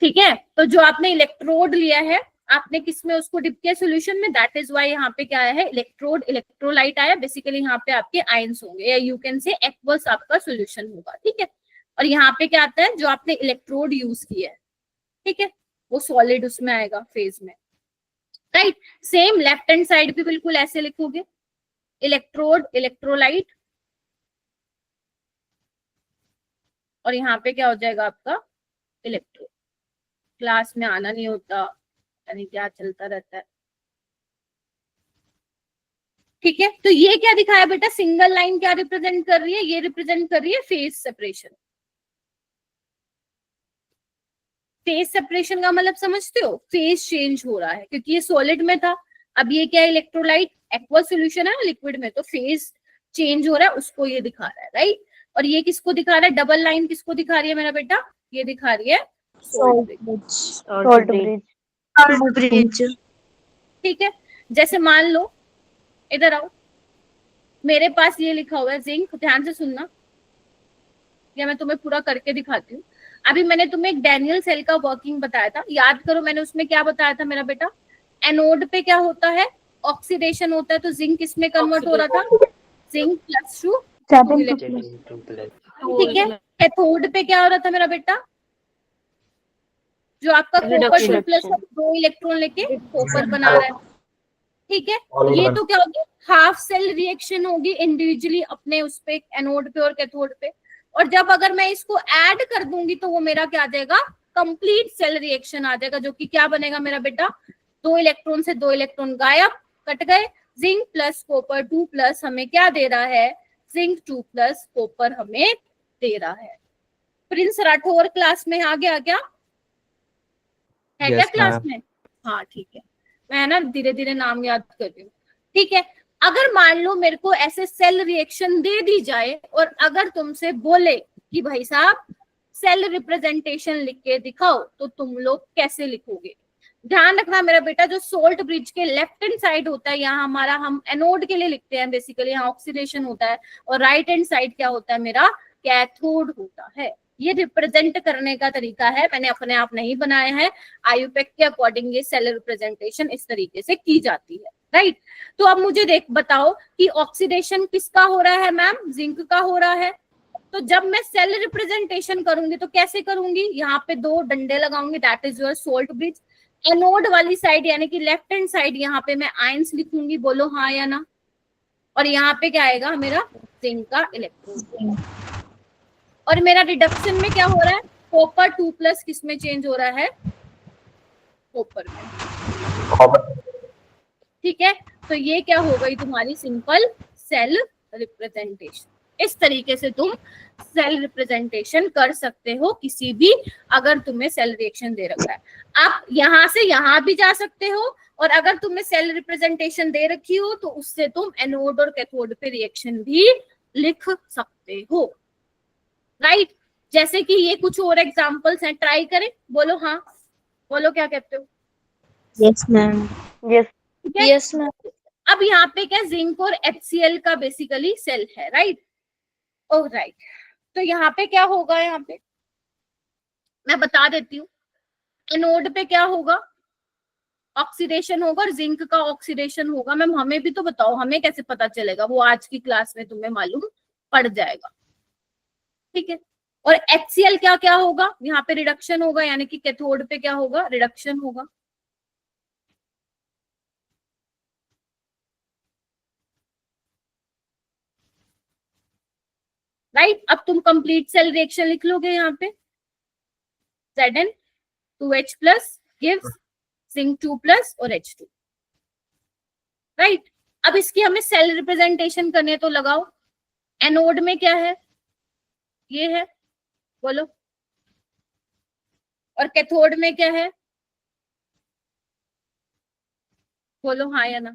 ठीक है, तो जो आपने इलेक्ट्रोड लिया है, आपने किस में उसको डिप किया, सॉल्यूशन में, दैट इज व्हाई यहाँ पे क्या आया है, इलेक्ट्रोड इलेक्ट्रोलाइट आया। बेसिकली यहाँ पे आपके आयंस होंगे, या यू कैन से एक्वस आपका सॉल्यूशन होगा। ठीक है, और यहाँ पे क्या आता है, जो आपने इलेक्ट्रोड यूज किया है, ठीक है, वो सॉलिड उसमें आएगा फेज में, right. Same left hand side भी बिल्कुल ऐसे लिखोगे, इलेक्ट्रोड इलेक्ट्रोलाइट, और यहाँ पे क्या हो जाएगा आपका इलेक्ट्रॉन। क्लास में आना नहीं होता, यानी क्या चलता रहता है। ठीक है, तो ये क्या दिखाया बेटा, सिंगल लाइन क्या रिप्रेजेंट कर रही है, ये रिप्रेजेंट कर रही है फेज सेपरेशन। फेज सेपरेशन का मतलब समझते हो, फेज चेंज हो रहा है, क्योंकि ये सॉलिड में था, अब ये क्या है इलेक्ट्रोलाइट, एक्वा सॉल्यूशन है लिक्विड में, तो फेज चेंज हो रहा है, उसको ये दिखा रहा है, राइट। और ये किसको दिखा रहा है, डबल लाइन किसको दिखा रही है मेरा बेटा, ये दिखा रही है सॉल्ट ब्रिज। ठीक है, जैसे मान लो इधर आओ, मेरे पास ये लिखा हुआ है जिंक, ध्यान से सुनना, या मैं तुम्हें पूरा करके दिखाती हूँ। अभी मैंने तुम्हें एक डैनियल सेल का वर्किंग बताया था, याद करो मैंने उसमें क्या बताया था मेरा बेटा, एनोड पे क्या होता है, ऑक्सीडेशन होता है, तो जिंक किसमें कन्वर्ट हो रहा था, जिंक प्लस टू, ठीक है। कैथोड पे क्या हो रहा था मेरा बेटा, जो आपका कॉपर 2 प्लस 2 इलेक्ट्रॉन लेके कॉपर बना रहा है, ठीक है। ये तो क्या होगी, हाफ सेल रिएक्शन होगी इंडिविजुअली अपने उस पे, एनोड पे और कैथोड पे, और जब अगर मैं इसको ऐड कर दूंगी तो वो मेरा क्या आ जाएगा, कंप्लीट सेल रिएक्शन आ जाएगा, जो कि क्या बनेगा मेरा बेटा, 2 इलेक्ट्रॉन से 2 इलेक्ट्रॉन गायब, कट गए, जिंक प्लस कॉपर 2 प्लस हमें क्या दे रहा है, जिंक 2 प्लस कॉपर हमें दे रहा है। प्रिंस राठौर क्लास में आ गया क्या, है क्या क्लास में, हाँ ठीक है, मैं ना धीरे धीरे नाम याद कर रही हूँ। ठीक है, अगर मान लो मेरे को ऐसे सेल रिएक्शन दे दी जाए और अगर तुमसे बोले कि भाई साहब सेल रिप्रेजेंटेशन लिख के दिखाओ, तो तुम लोग कैसे लिखोगे। ध्यान रखना मेरा बेटा, जो सोल्ट ब्रिज के लेफ्ट हैंड साइड होता है, यहाँ हमारा हम एनोड के लिए लिखते हैं बेसिकली, यहाँ ऑक्सीडेशन होता है, और राइट हैंड साइड क्या होता है मेरा, कैथोड होता है। ये रिप्रेजेंट करने का तरीका है, मैंने अपने आप नहीं बनाया है, आयुपेक के अकॉर्डिंग ये सेल रिप्रेजेंटेशन इस तरीके से की जाती है, राइट। तो अब मुझे बताओ कि ऑक्सीडेशन किसका हो रहा है मैम, जिंक का हो रहा है, तो जब मैं सेल रिप्रेजेंटेशन करूंगी तो कैसे करूंगी, यहाँ पे 2 डंडे लगाऊंगी, that is your salt bridge. Anode वाली साइड यानी कि लेफ्ट हैंड साइड, यहाँ पे मैं आयंस लिखूंगी, बोलो हाँ या ना, और यहाँ पे क्या आएगा मेरा, जिंक का इलेक्ट्रॉन। और मेरा रिडक्शन में क्या हो रहा है, कॉपर 2 प्लस किस में चेंज हो रहा है, कॉपर में, ठीक है। तो ये क्या हो गई तुम्हारी सिंपल सेल रिप्रेजेंटेशन। इस तरीके से तुम सेल रिप्रेजेंटेशन कर सकते हो किसी भी, अगर तुम्हें सेल रिएक्शन दे रखा है। आप यहां से यहां भी जा सकते हो, और अगर तुम्हें सेल रिप्रेजेंटेशन दे रखी हो तो उससे तुम एनोड और कैथोड पे रिएक्शन भी लिख सकते हो, राइट। जैसे कि ये कुछ और एग्जांपल्स हैं, ट्राई करें, बोलो हाँ, बोलो क्या कहते हो। Yes ma'am, yes ma'am. अब यहाँ पे क्या, जिंक और HCl का बेसिकली सेल है, राइट, ओह राइट। तो यहाँ पे क्या होगा, यहाँ पे मैं बता देती हूँ, एनोड पे क्या होगा, ऑक्सीडेशन होगा, और जिंक का ऑक्सीडेशन होगा। मैम हमें भी तो बताओ, हमें कैसे पता चलेगा, वो आज की क्लास में तुम्हें मालूम पड़ जाएगा, ठीक है। और HCl क्या क्या होगा, यहाँ पे रिडक्शन होगा, यानी कि कैथोड पे क्या होगा, रिडक्शन होगा, राइट। अब तुम कंप्लीट सेल रिएक्शन लिख लोगे, यहाँ पे Zn 2H plus gives zinc 2 plus और H2, राइट। अब इसकी हमें सेल रिप्रेजेंटेशन करनी है, तो लगाओ, एनोड में क्या है, ये है, बोलो, और कैथोड में क्या है, बोलो हाँ या ना।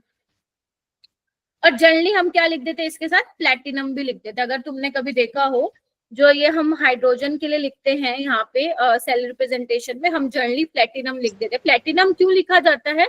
और जनरली हम क्या लिख देते हैं, इसके साथ प्लेटिनम भी लिख देते हैं। अगर तुमने कभी देखा हो, जो ये हम हाइड्रोजन के लिए लिखते हैं यहाँ पे सेल रिप्रेजेंटेशन में, हम जनरली प्लेटिनम लिख देते हैं। प्लेटिनम क्यों लिखा जाता है,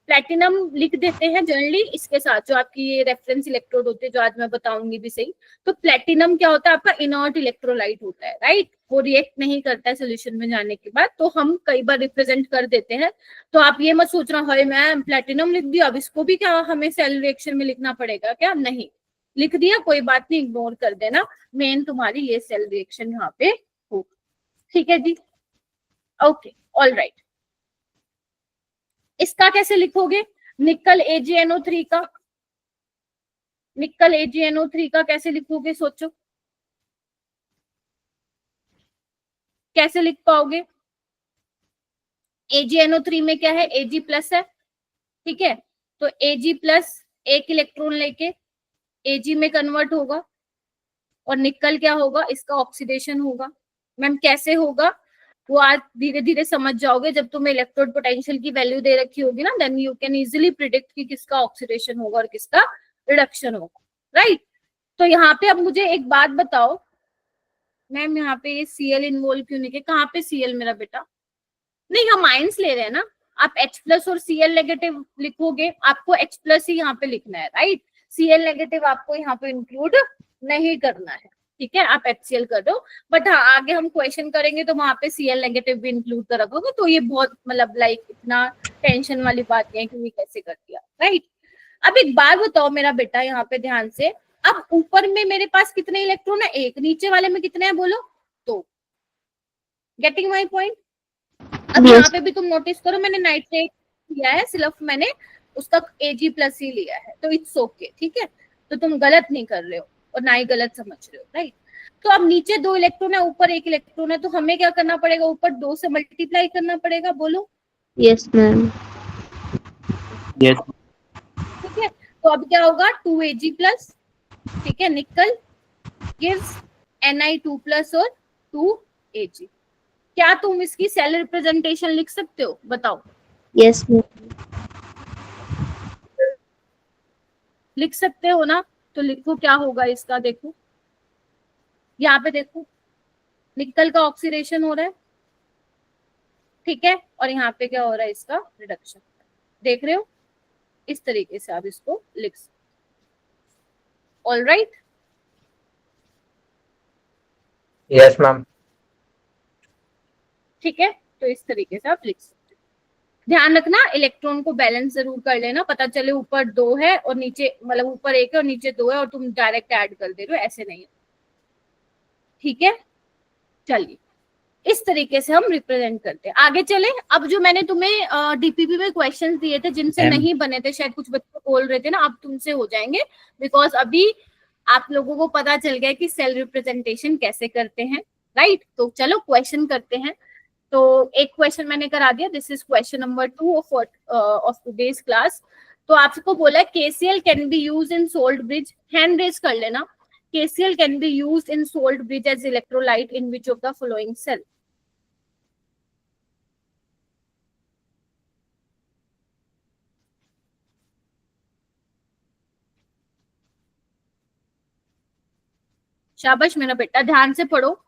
प्लेटिनम लिख देते हैं जनरली इसके साथ, जो आपकी ये रेफरेंस इलेक्ट्रोड होते हैं, जो आज मैं बताऊंगी भी सही। तो प्लेटिनम क्या होता है, आपका इनर्ट इलेक्ट्रोलाइट होता है, राइट, वो रिएक्ट नहीं करता है सोल्यूशन में जाने के बाद, तो हम कई बार रिप्रेजेंट कर देते हैं। तो आप ये मत सोचना हाय मैम प्लेटिनम लिख दिया, अब इसको भी क्या हमें सेल रिएक्शन में लिखना पड़ेगा क्या, नहीं, लिख दिया कोई बात नहीं, इग्नोर कर देना, मेन तुम्हारी ये सेल रिएक्शन यहाँ पे होगा, ठीक है जी, ओके ऑल राइट। इसका कैसे लिखोगे, निकल AgNO3 का, निकल AgNO3 का कैसे लिखोगे, सोचो, कैसे लिख पाओगे? AgNO3 में क्या है? Ag प्लस है, ठीक है, तो Ag प्लस एक इलेक्ट्रॉन लेके Ag में कन्वर्ट होगा और निकल क्या होगा? इसका ऑक्सीडेशन होगा। मैम कैसे होगा वो आज धीरे धीरे समझ जाओगे। जब तुम्हें इलेक्ट्रोड पोटेंशियल की वैल्यू दे रखी होगी ना, then you can easily predict कि किसका ऑक्सीडेशन होगा और किसका रिडक्शन होगा, राइट। तो यहाँ पे अब मुझे एक बात बताओ मैम, यहाँ पे ये Cl इन्वॉल्व क्यों नहीं है? कहाँ पे Cl मेरा बेटा? नहीं, हम आयंस ले रहे हैं ना। आप H प्लस और Cl नेगेटिव लिखोगे, आपको H प्लस ही यहाँ पे लिखना है, राइट। Cl नेगेटिव आपको यहाँ पे इंक्लूड नहीं करना है, ठीक है, आप HCl कर दो। बट हाँ, आगे हम क्वेश्चन करेंगे तो वहां पे Cl नेगेटिव भी इंक्लूड कर रखोगे, तो ये बहुत मतलब लाइक इतना टेंशन वाली बात नहीं है कि ये कैसे कर दिया, राइट। अब एक बात बताओ मेरा बेटा, यहाँ पे ध्यान से। अब ऊपर में मेरे पास कितने इलेक्ट्रॉन है? एक। नीचे वाले में कितने हैं बोलो? तो गेटिंग माई पॉइंट? अब यहाँ पे भी तुम नोटिस करो, मैंने नाइट्रेट लिया है, सिर्फ मैंने उसका Ag प्लस ही लिया है, तो इट्स ओके, ठीक है। तो तुम गलत नहीं कर रहे हो और ना ही गलत समझ रहे हो, राइट। तो अब नीचे 2 इलेक्ट्रॉन है, ऊपर 1 इलेक्ट्रॉन है, तो हमें क्या करना पड़ेगा? ऊपर 2 से मल्टीप्लाई करना पड़ेगा, बोलो। Yes ma'am. Yes. ठीक है, तो अब क्या होगा? 2Ag प्लस, ठीक है, निकल गिव्स Ni2 प्लस और 2Ag। क्या तुम इसकी सेल रिप्रेजेंटेशन लिख सकते हो? बताओ। Yes ma'am. लिख सकते हो ना? तो लिखो क्या होगा इसका, देखो यहाँ पे देखो, निकल का ऑक्सीडेशन हो रहा है, ठीक है, और यहाँ पे क्या हो रहा है? इसका रिडक्शन। देख रहे हो? इस तरीके से आप इसको लिख सकते। All right, yes ma'am. ठीक है, तो इस तरीके से आप लिख सकते हो। ध्यान रखना, इलेक्ट्रॉन को बैलेंस जरूर कर लेना, पता चले ऊपर 2 है और नीचे, मतलब ऊपर 1 है और नीचे 2 है और तुम डायरेक्ट ऐड कर दे रहे हो, ऐसे नहीं है, ठीक है। चलिए, इस तरीके से हम रिप्रेजेंट करते हैं। आगे चले। अब जो मैंने तुम्हें डीपीपी में क्वेश्चंस दिए थे जिनसे नहीं बने थे, शायद कुछ बच्चे बोल रहे थे ना, अब तुमसे हो जाएंगे, बिकॉज अभी आप लोगों को पता चल गया कि सेल रिप्रेजेंटेशन कैसे करते हैं, राइट। तो चलो क्वेश्चन करते हैं। तो एक क्वेश्चन मैंने करा दिया, this is question number 2 of today's class. तो आपको बोला KCl can be use in salt bridge, hand raise कर लेना। KCl can be use in salt bridge as electrolyte in which of the following cell? शाबाश मेरा बेटा, ध्यान से पढ़ो।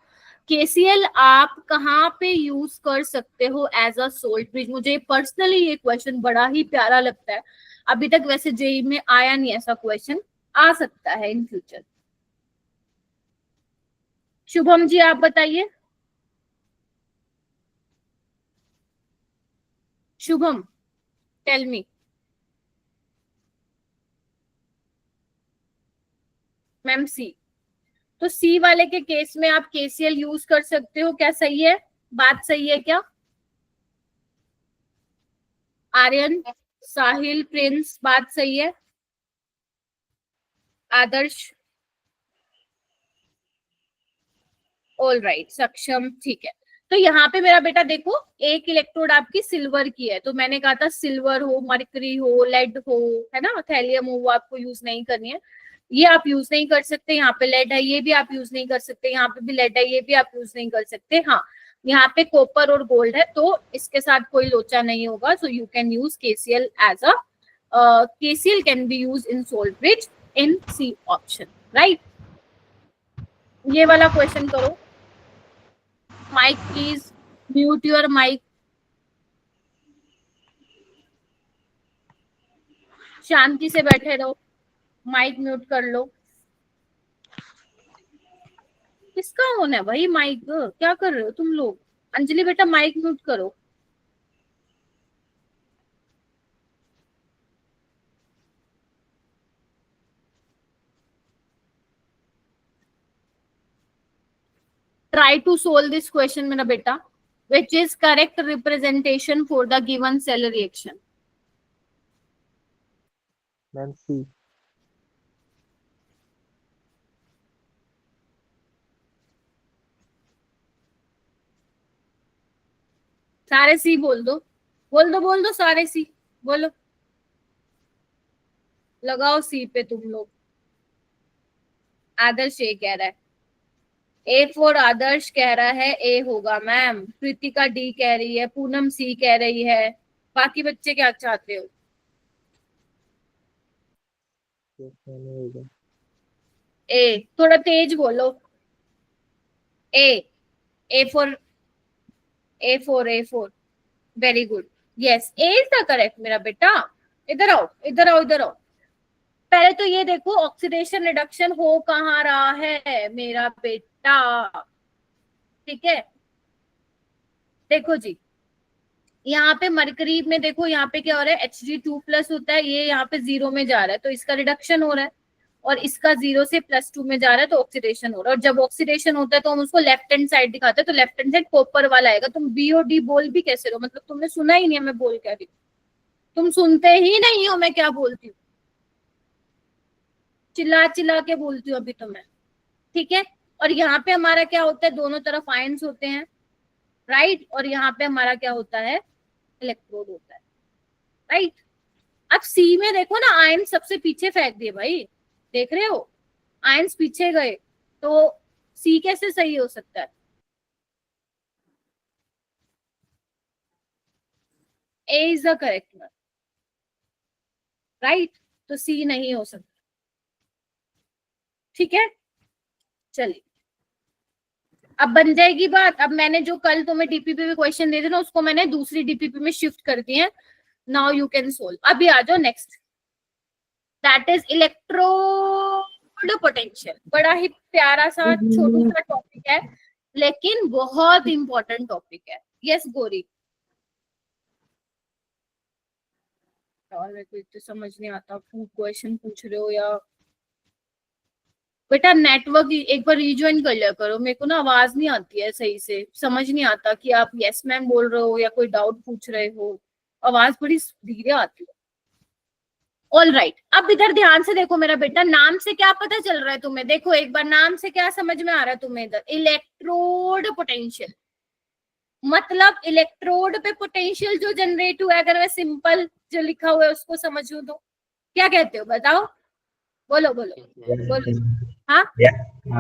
KCl आप कहाँ पे यूज कर सकते हो एज अ सोल्ट ब्रिज? मुझे पर्सनली ये क्वेश्चन बड़ा ही प्यारा लगता है। अभी तक वैसे जेई में आया नहीं ऐसा क्वेश्चन, आ सकता है इन फ्यूचर। शुभम जी आप बताइए। Shubham, tell me. Ma'am C, तो सी वाले के केस में आप KCl यूज कर सकते हो, क्या सही है? बात सही है क्या? आर्यन, साहिल, प्रिंस, बात सही है? आदर्श, ऑल राइट, सक्षम, ठीक है। तो यहाँ पे मेरा बेटा देखो, एक इलेक्ट्रोड आपकी सिल्वर की है, तो मैंने कहा था सिल्वर हो, मरकरी हो, लेड हो, है ना, थैलियम हो, वो आपको यूज नहीं करनी है। ये आप यूज नहीं कर सकते। यहाँ पे लेड है, ये भी आप यूज नहीं कर सकते। यहाँ पे भी लेड है, ये भी आप यूज नहीं कर सकते। हाँ, यहाँ पे कॉपर और गोल्ड है, तो इसके साथ कोई लोचा नहीं होगा। So you can use KCl as a KCl can be use in salt bridge in C option, right. ये वाला क्वेश्चन करो। Mic please, mute your mic. शांति से बैठे रहो, माइक म्यूट कर लो। किसका ऑन है भाई माइक? क्या कर रहे हो तुम लोग? अंजलि बेटा माइक म्यूट करो। Try to solve this question मेरा बेटा, which is correct representation for the given cell reaction? Ma'am C. सारे सी बोल दो, बोल दो सारे सी, बोलो, लगाओ सी पे तुम लोग। आदर्श ए कह रहा है, ए फॉर आदर्श कह रहा है ए होगा मैम, कृतिका डी कह रही है, पूनम सी कह रही है, बाकी बच्चे क्या चाहते हो? ए, थोड़ा तेज बोलो। A, A four, A four, very good, yes A is the correct मेरा बेटा। इधर आओ, इधर आओ, इधर आओ। पहले तो ये देखो ऑक्सीडेशन रिडक्शन हो कहाँ रहा है मेरा बेटा, ठीक है। देखो जी, यहाँ पे मरकरी में देखो, यहाँ पे क्या हो रहा है, Hg2+ होता है, ये यहाँ पे 0 में जा रहा है तो इसका रिडक्शन हो रहा है, और इसका 0 से +2 में जा रहा है तो ऑक्सीडेशन हो रहा है। और जब ऑक्सीडेशन होता है तो हम उसको लेफ्ट हैंड साइड दिखाते हैं, तो लेफ्ट हैंड साइड कॉपर वाला आएगा। तुम बी और डी बोल भी कैसे रहो, मतलब तुमने सुना ही नहीं है मैं बोल क्या रही हूँ, तुम सुनते ही नहीं हो मैं क्या बोलती हूँ, चिल्ला चिल्ला के बोलती हूँ अभी तो मैं, ठीक है। और यहाँ पे हमारा क्या होता है, दोनों तरफ आयंस होते हैं, राइट, और यहाँ पे हमारा क्या होता है, इलेक्ट्रोड होता है, राइट। अब सी में देखो ना, आयन सबसे पीछे फेंक दिए भाई, देख रहे हो, आयंस पीछे गए, तो सी कैसे सही हो सकता है? A is the correct one, right, तो सी नहीं हो सकता, ठीक है। चलिए अब बन जाएगी बात। अब मैंने जो कल तुम्हें डीपीपी में क्वेश्चन दे थे ना, उसको मैंने दूसरी डीपीपी में शिफ्ट कर दिए हैं। Now you can solve. अभी आ जाओ next, that is electrode potential. बड़ा ही प्यारा सा छोटू सा टॉपिक है, लेकिन बहुत इंपॉर्टेंट टॉपिक है। यस गोरी, और मेरे को इतना समझ नहीं आता, क्वेश्चन पूछ रहे हो या बेटा नेटवर्क एक बार रिज्वाइन कर लिया करो, मेरे को ना आवाज नहीं आती है सही से, समझ नहीं आता कि आप यस मैम बोल रहे हो या कोई डाउट पूछ रहे हो, आवाज बड़ी धीरे आती है। ऑल राइट, अब इधर ध्यान से देखो मेरा बेटा, नाम से क्या पता चल रहा है तुम्हें, देखो एक बार नाम से क्या समझ में आ रहा है तुम्हें, इधर इलेक्ट्रोड पोटेंशियल, मतलब इलेक्ट्रोड पे पोटेंशियल जो जनरेट हुआ है, अगर मैं सिंपल जो लिखा हुआ है उसको समझूं तो क्या कहते हो, बताओ, बोलो बोलो बोलो। हाँ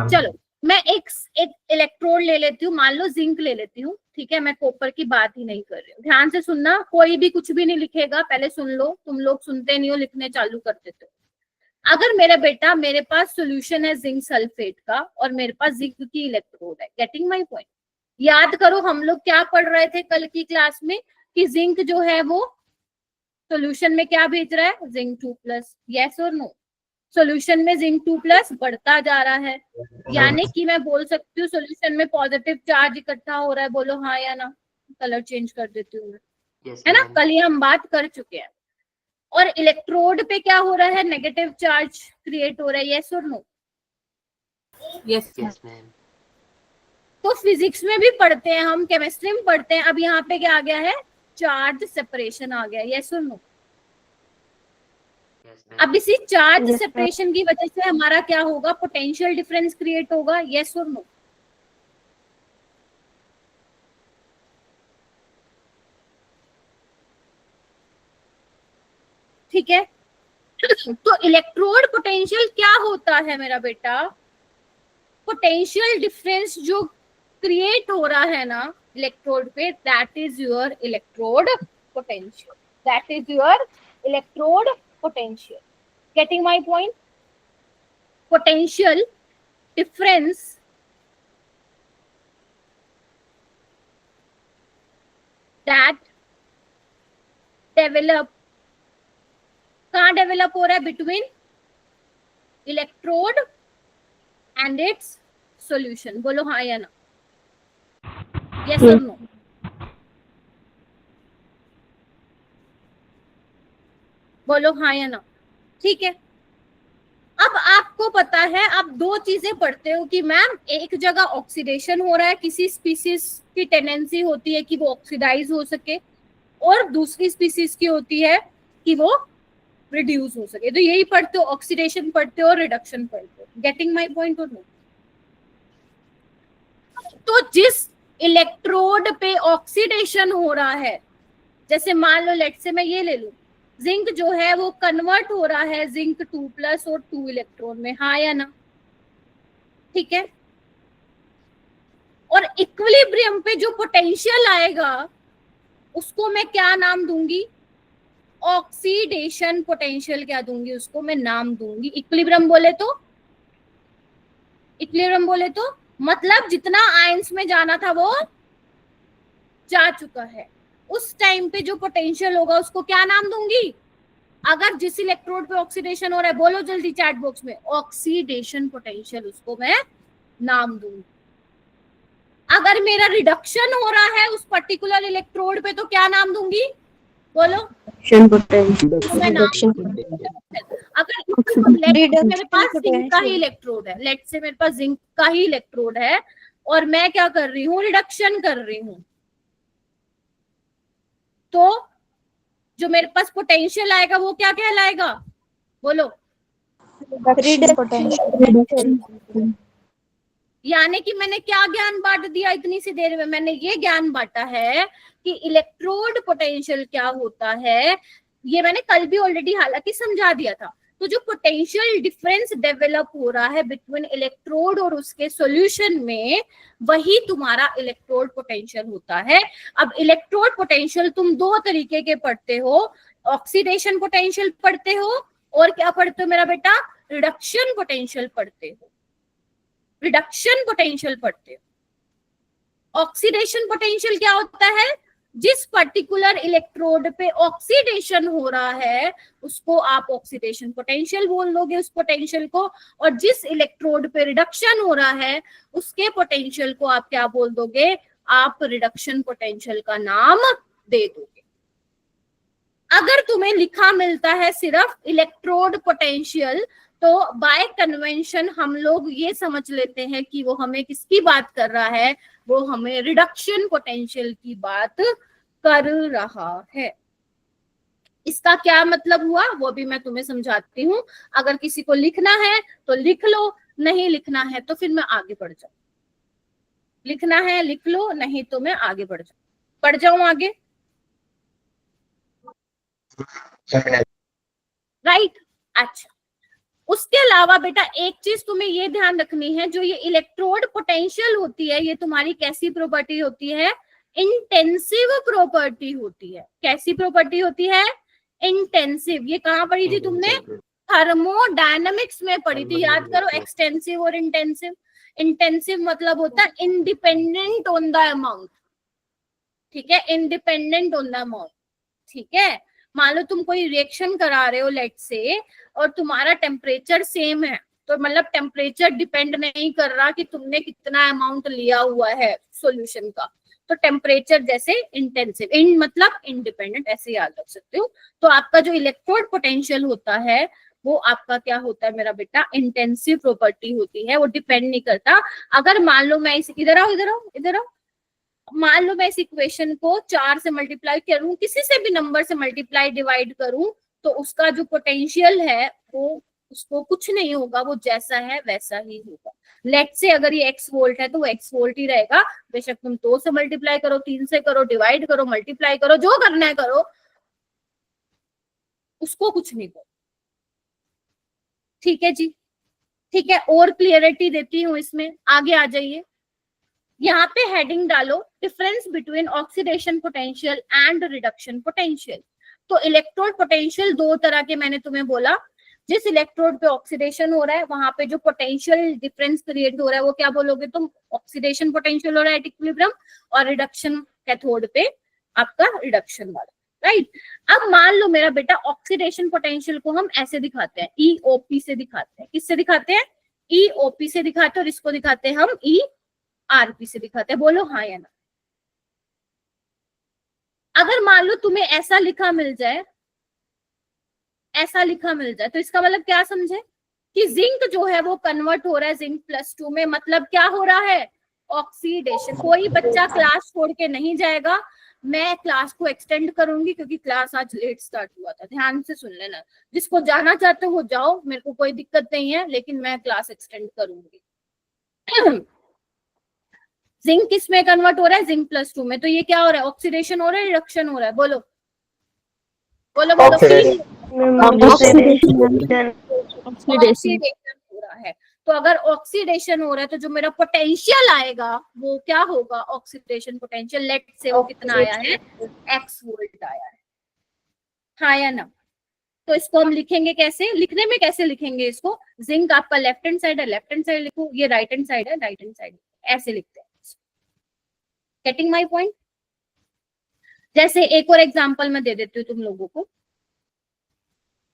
चलो, मैं एक इलेक्ट्रोड ले लेती हूँ, मान लो जिंक ले लेती हूँ, ठीक है, मैं कॉपर की बात ही नहीं कर रही हूँ। ध्यान से सुनना, कोई भी कुछ भी नहीं लिखेगा, पहले सुन लो, तुम लोग सुनते नहीं हो, लिखने चालू कर देते हो। अगर मेरा बेटा, मेरे पास सोल्यूशन है जिंक सल्फेट का और मेरे पास जिंक की इलेक्ट्रोड है, गेटिंग माई पॉइंट। याद करो हम लोग क्या पढ़ रहे थे कल की क्लास में, कि जिंक जो है वो सोल्यूशन में क्या भेज रहा है, जिंक 2+, यस और नो। सॉल्यूशन में जिंक 2+ बढ़ता जा रहा है, यानी कि मैं बोल सकती हूँ सॉल्यूशन में पॉजिटिव चार्ज इकट्ठा हो रहा है, बोलो हाँ या ना। कलर चेंज कर देती हूँ मैं, है ना, कल ही हम बात कर चुके हैं। और इलेक्ट्रोड पे क्या हो रहा है, नेगेटिव चार्ज क्रिएट हो रहा है, यस और नो। Yes ma'am. तो फिजिक्स में भी पढ़ते हैं हम, केमिस्ट्री में पढ़ते हैं। अब यहाँ पे क्या आ गया है, चार्ज सेपरेशन आ गया, यस और नो। अब इसी चार्ज सेपरेशन की वजह से हमारा क्या होगा, पोटेंशियल डिफरेंस क्रिएट होगा, यस और नो। ठीक है, तो इलेक्ट्रोड पोटेंशियल क्या होता है मेरा बेटा, पोटेंशियल डिफरेंस जो क्रिएट हो रहा है ना इलेक्ट्रोड पे, that is your electrode potential, that is your electrode potential. Getting my point? Potential difference that develop, कहाँ डेवलप हो रहा है, between electrode and it's solution, बोलो हाँ या ना, यस और नो। बोलो हाँ या ना, ठीक है। अब आपको पता है, आप दो चीजें पढ़ते हो कि मैम एक जगह ऑक्सीडेशन हो रहा है, किसी स्पीसीज की टेंडेंसी होती है कि वो ऑक्सीडाइज हो सके, और दूसरी स्पीसीज की होती है कि वो रिड्यूस हो सके। तो यही पढ़ते हो, ऑक्सीडेशन पढ़ते हो, रिडक्शन पढ़ते हो। गेटिंग माय पॉइंट और नो? तो जिस इलेक्ट्रोड पे ऑक्सीडेशन हो रहा है, जैसे मान लो लेट से मैं ये ले लूं, जिंक जो है वो कन्वर्ट हो रहा है जिंक 2+ और 2 इलेक्ट्रॉन में, हाँ या ना? ठीक है, और इक्विलिब्रियम पे जो पोटेंशियल आएगा उसको मैं क्या नाम दूंगी? ऑक्सीडेशन पोटेंशियल क्या दूंगी उसको? मैं नाम दूंगी इक्विलिब्रियम बोले तो, इक्विलिब्रियम बोले तो मतलब जितना आयंस में जाना था वो जा चुका है। उस टाइम पे जो पोटेंशियल होगा उसको क्या नाम दूंगी? अगर जिस इलेक्ट्रोड पे ऑक्सीडेशन हो रहा है, बोलो जल्दी चैट बॉक्स में, ऑक्सीडेशन पोटेंशियल उसको मैं नाम दूंगी। अगर मेरा रिडक्शन हो रहा है उस पर्टिकुलर इलेक्ट्रोड पे तो क्या नाम दूंगी? बोलो। तो मैं नाम अगर मेरे पास जिंक का ही इलेक्ट्रोड है, लेट से मेरे पास जिंक का ही इलेक्ट्रोड है और मैं क्या कर रही हूँ? रिडक्शन कर रही हूँ, तो जो मेरे पास पोटेंशियल आएगा वो क्या कहलाएगा? बोलो। यानी कि मैंने क्या ज्ञान बांट दिया इतनी सी देर में? मैंने ये ज्ञान बांटा है कि इलेक्ट्रोड पोटेंशियल क्या होता है, ये मैंने कल भी ऑलरेडी हालांकि समझा दिया था। तो जो पोटेंशियल डिफरेंस डेवलप हो रहा है बिटवीन इलेक्ट्रोड और उसके सॉल्यूशन में, वही तुम्हारा इलेक्ट्रोड पोटेंशियल होता है। अब इलेक्ट्रोड पोटेंशियल तुम दो तरीके के पढ़ते हो, ऑक्सीडेशन पोटेंशियल पढ़ते हो और क्या पढ़ते हो मेरा बेटा? रिडक्शन पोटेंशियल पढ़ते हो। रिडक्शन पोटेंशियल पढ़ते हो। ऑक्सीडेशन पोटेंशियल क्या होता है? जिस पर्टिकुलर इलेक्ट्रोड पे ऑक्सीडेशन हो रहा है उसको आप ऑक्सीडेशन पोटेंशियल बोल दोगे उस पोटेंशियल को, और जिस इलेक्ट्रोड पे रिडक्शन हो रहा है उसके पोटेंशियल को आप क्या बोल दोगे? आप रिडक्शन पोटेंशियल का नाम दे दोगे। अगर तुम्हें लिखा मिलता है सिर्फ इलेक्ट्रोड पोटेंशियल, तो बाय कन्वेंशन हम लोग ये समझ लेते हैं कि वो हमें किसकी बात कर रहा है? वो हमें रिडक्शन पोटेंशियल की बात कर रहा है। इसका क्या मतलब हुआ वो भी मैं तुम्हें समझाती हूँ। अगर किसी को लिखना है तो लिख लो, नहीं लिखना है तो फिर मैं आगे बढ़ जाऊं। लिखना है लिख लो, नहीं तो मैं आगे बढ़ जाऊं आगे। राइट। अच्छा, उसके अलावा बेटा एक चीज तुम्हें ये ध्यान रखनी है, जो ये इलेक्ट्रोड पोटेंशियल होती है ये तुम्हारी कैसी प्रॉपर्टी होती है? इंटेंसिव प्रॉपर्टी होती है। कैसी प्रॉपर्टी होती है? इंटेंसिव। ये कहाँ पढ़ी थी तुमने? थर्मोडायनेमिक्स में पढ़ी थी। याद करो एक्सटेंसिव और इंटेंसिव। इंटेंसिव मतलब होता है इंडिपेंडेंट ऑन द अमाउंट, ठीक है, इंडिपेंडेंट ऑन द अमाउंट। ठीक है, मान लो तुम कोई रिएक्शन करा रहे हो लेट से और तुम्हारा टेम्परेचर सेम है, तो मतलब टेम्परेचर डिपेंड नहीं कर रहा कि तुमने कितना अमाउंट लिया हुआ है सॉल्यूशन का, तो टेम्परेचर जैसे इंटेंसिव, इन मतलब इंडिपेंडेंट, ऐसे याद रख सकते हो। तो आपका जो इलेक्ट्रोड पोटेंशियल होता है वो आपका क्या होता है मेरा बेटा? इंटेंसिव प्रॉपर्टी होती है, वो डिपेंड नहीं करता। अगर मान लो मैं इस इधर आओ, मान लो मैं इस इक्वेशन को 4 से मल्टीप्लाई करूं, किसी से भी नंबर से मल्टीप्लाई डिवाइड करूं, तो उसका जो पोटेंशियल है वो उसको कुछ नहीं होगा, वो जैसा है वैसा ही होगा। लेट से अगर ये x वोल्ट है तो वो x वोल्ट ही रहेगा, बेशक तुम 2 से मल्टीप्लाई करो, 3 से करो, डिवाइड करो, मल्टीप्लाई करो, जो करना है करो, उसको कुछ नहीं करो। ठीक है जी, ठीक है। और क्लियरिटी देती हूँ इसमें, आगे आ जाइए। यहाँ पे हेडिंग डालो difference between oxidation potential and reduction potential. तो इलेक्ट्रोड पोटेंशियल दो तरह के मैंने तुम्हें बोला। जिस इलेक्ट्रोड पे ऑक्सीडेशन हो रहा है वहां पे जो पोटेंशियल डिफरेंस क्रिएट हो रहा है वो क्या बोलोगे तुम? ऑक्सीडेशन पोटेंशियल हो रहा है एट इक्विलिब्रियम, और रिडक्शन कैथोड पे आपका रिडक्शन वाला, राइट। अब मान लो मेरा बेटा ऑक्सीडेशन पोटेंशियल को हम ऐसे दिखाते हैं, EOP से दिखाते हैं। किससे दिखाते हैं? EOP से दिखाते हैं, और इसको दिखाते हैं हम ERP से दिखाते हैं। बोलो हाँ या ना। अगर मान लो तुम्हें ऐसा लिखा मिल जाए, ऐसा लिखा मिल जाए, तो इसका मतलब क्या समझे? कि जिंक जो है वो कन्वर्ट हो रहा है जिंक +2 में, मतलब क्या हो रहा है? ऑक्सीडेशन। कोई बच्चा क्लास छोड़ के नहीं जाएगा, मैं क्लास को एक्सटेंड करूंगी क्योंकि क्लास आज लेट स्टार्ट हुआ था। ध्यान से सुन लेना, जिसको जाना चाहते हो जाओ, मेरे को कोई दिक्कत नहीं है, लेकिन मैं क्लास एक्सटेंड करूंगी। जिंक किस में कन्वर्ट हो रहा है, जिंक प्लस 2 में। तो ये क्या हो रहा है, ऑक्सीडेशन हो रहा है, रिडक्शन हो रहा है, बोलो बोलो बोलो। ऑक्सीडेशन। ऑक्सीडेशन हो रहा है। तो अगर ऑक्सीडेशन हो रहा है तो जो मेरा पोटेंशियल आएगा वो क्या होगा, ऑक्सीडेशन पोटेंशियल। लेट से वो कितना आया है, x वोल्ट आया है, हाँ या ना। तो इसको हम लिखेंगे कैसे, लिखने में कैसे लिखेंगे इसको, जिंक आपका लेफ्ट हैंड साइड है, लेफ्ट हैंड साइड लिखो, ये राइट हैंड साइड है, राइट हैंड साइड, ऐसे लिखते हैं। Getting my point. जैसे एक और एग्जांपल मैं दे देती हूँ तुम लोगों को,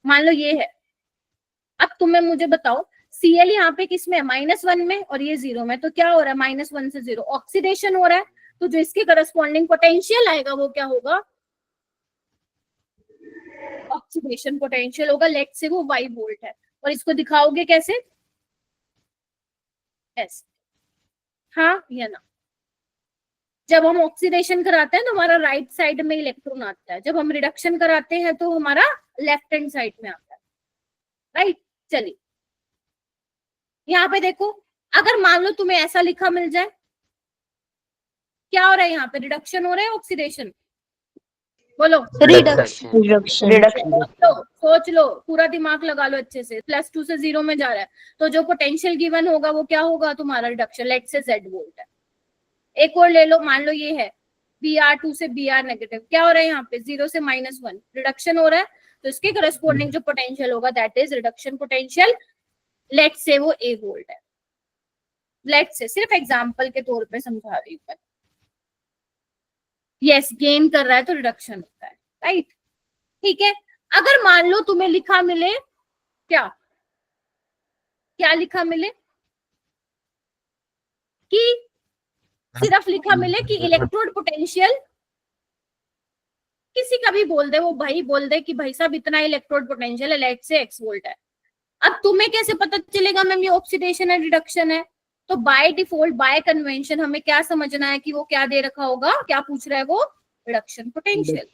मान लो ये है, अब तुम्हें मुझे बताओ Cl यहाँ पे किस में है, -1 में, और ये 0 में, तो क्या हो रहा है, -1 से 0 ऑक्सीडेशन हो रहा है। तो जो इसके करस्पॉन्डिंग पोटेंशियल आएगा वो क्या होगा, ऑक्सीडेशन पोटेंशियल होगा। लेट से वो y वोल्ट है, और इसको दिखाओगे कैसे, ऐसे, हाँ या ना। जब हम ऑक्सीडेशन कराते हैं तो हमारा राइट साइड में इलेक्ट्रॉन आता है, जब हम रिडक्शन कराते हैं तो हमारा लेफ्ट हैंड साइड में आता है, राइट। चलिए यहाँ पे देखो, अगर मान लो तुम्हें ऐसा लिखा मिल जाए, क्या हो रहा है यहाँ पे, रिडक्शन हो रहा है, ऑक्सीडेशन, बोलो। रिडक्शन। सोच लो, पूरा दिमाग लगा लो अच्छे से, +2 से 0 में जा रहा है, तो जो पोटेंशियल गिवन होगा वो क्या होगा, तुम्हारा रिडक्शन। लेट से Z वोल्ट है। एक और ले लो, मान लो ये है Br2 से Br नेगेटिव, क्या हो रहा है यहाँ पे, 0 से -1 रिडक्शन हो रहा है, तो इसके करस्पॉन्डिंग जो पोटेंशियल होगा that is reduction potential. Let say वो A वोल्ट है। लेट से सिर्फ एग्जांपल के तौर पे समझा रही हूँ। यस, गेन कर रहा है तो रिडक्शन होता है, राइट। ठीक है, अगर मान लो तुम्हें लिखा मिले, क्या क्या लिखा मिले, कि सिर्फ लिखा मिले कि इलेक्ट्रोड पोटेंशियल, किसी का भी बोल दे, वो भाई बोल दे कि भाई साहब इतना इलेक्ट्रोड पोटेंशियल है, लेट से x वोल्ट है। अब तुम्हें कैसे पता चलेगा मैम ये ऑक्सीडेशन है, रिडक्शन है। तो बाय डिफॉल्ट, बाय कन्वेंशन हमें क्या समझना है कि वो क्या दे रखा होगा, क्या पूछ रहा है वो, रिडक्शन पोटेंशियल।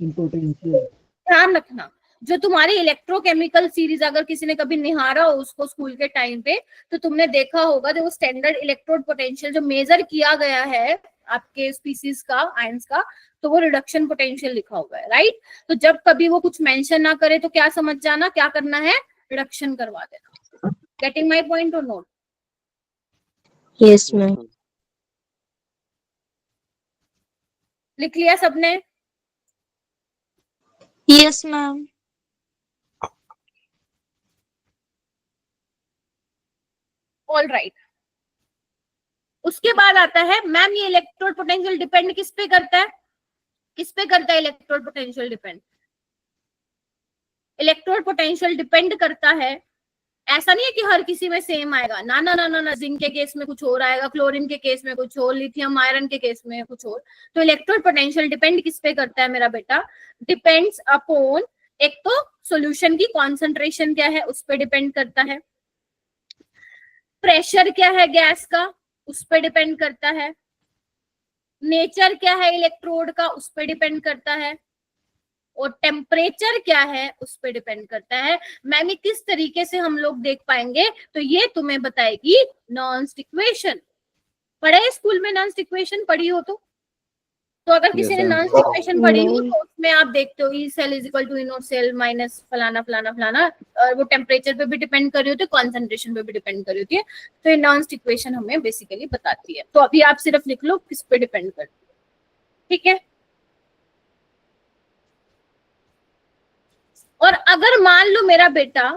ध्यान रखना, जो तुम्हारी इलेक्ट्रोकेमिकल सीरीज अगर किसी ने कभी निहारा हो उसको स्कूल के टाइम पे, तो तुमने देखा होगा जो स्टैंडर्ड इलेक्ट्रोड पोटेंशियल जो मेजर किया गया है आपके स्पीसीज का, आयंस का, तो वो रिडक्शन पोटेंशियल लिखा हुआ है, राइट। तो जब कभी वो कुछ मेंशन ना करे तो क्या समझ जाना, क्या करना है, रिडक्शन करवा देना। गेटिंग माई पॉइंट और नोट। Yes ma'am. लिख लिया सबने, यस मैम। All right. उसके बाद आता है मैम ये इलेक्ट्रोड पोटेंशियल डिपेंड किस पे करता है, किस पे करता है electrode potential depend, electrode potential depend करता है, ऐसा नहीं है कि हर किसी में सेम आएगा, ना ना ना ना ना, जिंक के केस में कुछ और आएगा, क्लोरीन के केस में कुछ और, लिथियम आयरन के केस में कुछ और। तो इलेक्ट्रोड पोटेंशियल डिपेंड किस पे करता है मेरा बेटा, डिपेंड्स अपॉन, एक तो सॉल्यूशन की कॉन्सेंट्रेशन क्या है उस पर डिपेंड करता है, प्रेशर क्या है गैस का उस पर डिपेंड करता है, नेचर क्या है इलेक्ट्रोड का उस पर डिपेंड करता है, और टेम्परेचर क्या है उस पर डिपेंड करता है। मैम किस तरीके से हम लोग देख पाएंगे, तो ये तुम्हें बताएगी नॉन्स्ट इक्वेशन। पढ़े स्कूल में नॉन्स्ट इक्वेशन, पढ़ी हो तो अगर किसी ने नॉन्स्ट इक्वेशन पढ़ी हो तो उसमें आप देखते हो E cell is equal to E naught cell minus फलाना फलाना फलाना, और वो टेम्परेचर पे भी डिपेंड कर रही होती है, कॉन्सेंट्रेशन पे भी डिपेंड कर रही होती है। तो ये नॉन्स्ट इक्वेशन हमें बेसिकली बताती है। तो अभी आप सिर्फ लिख लो किस पे डिपेंड करती है, ठीक है। और अगर मान लो मेरा बेटा,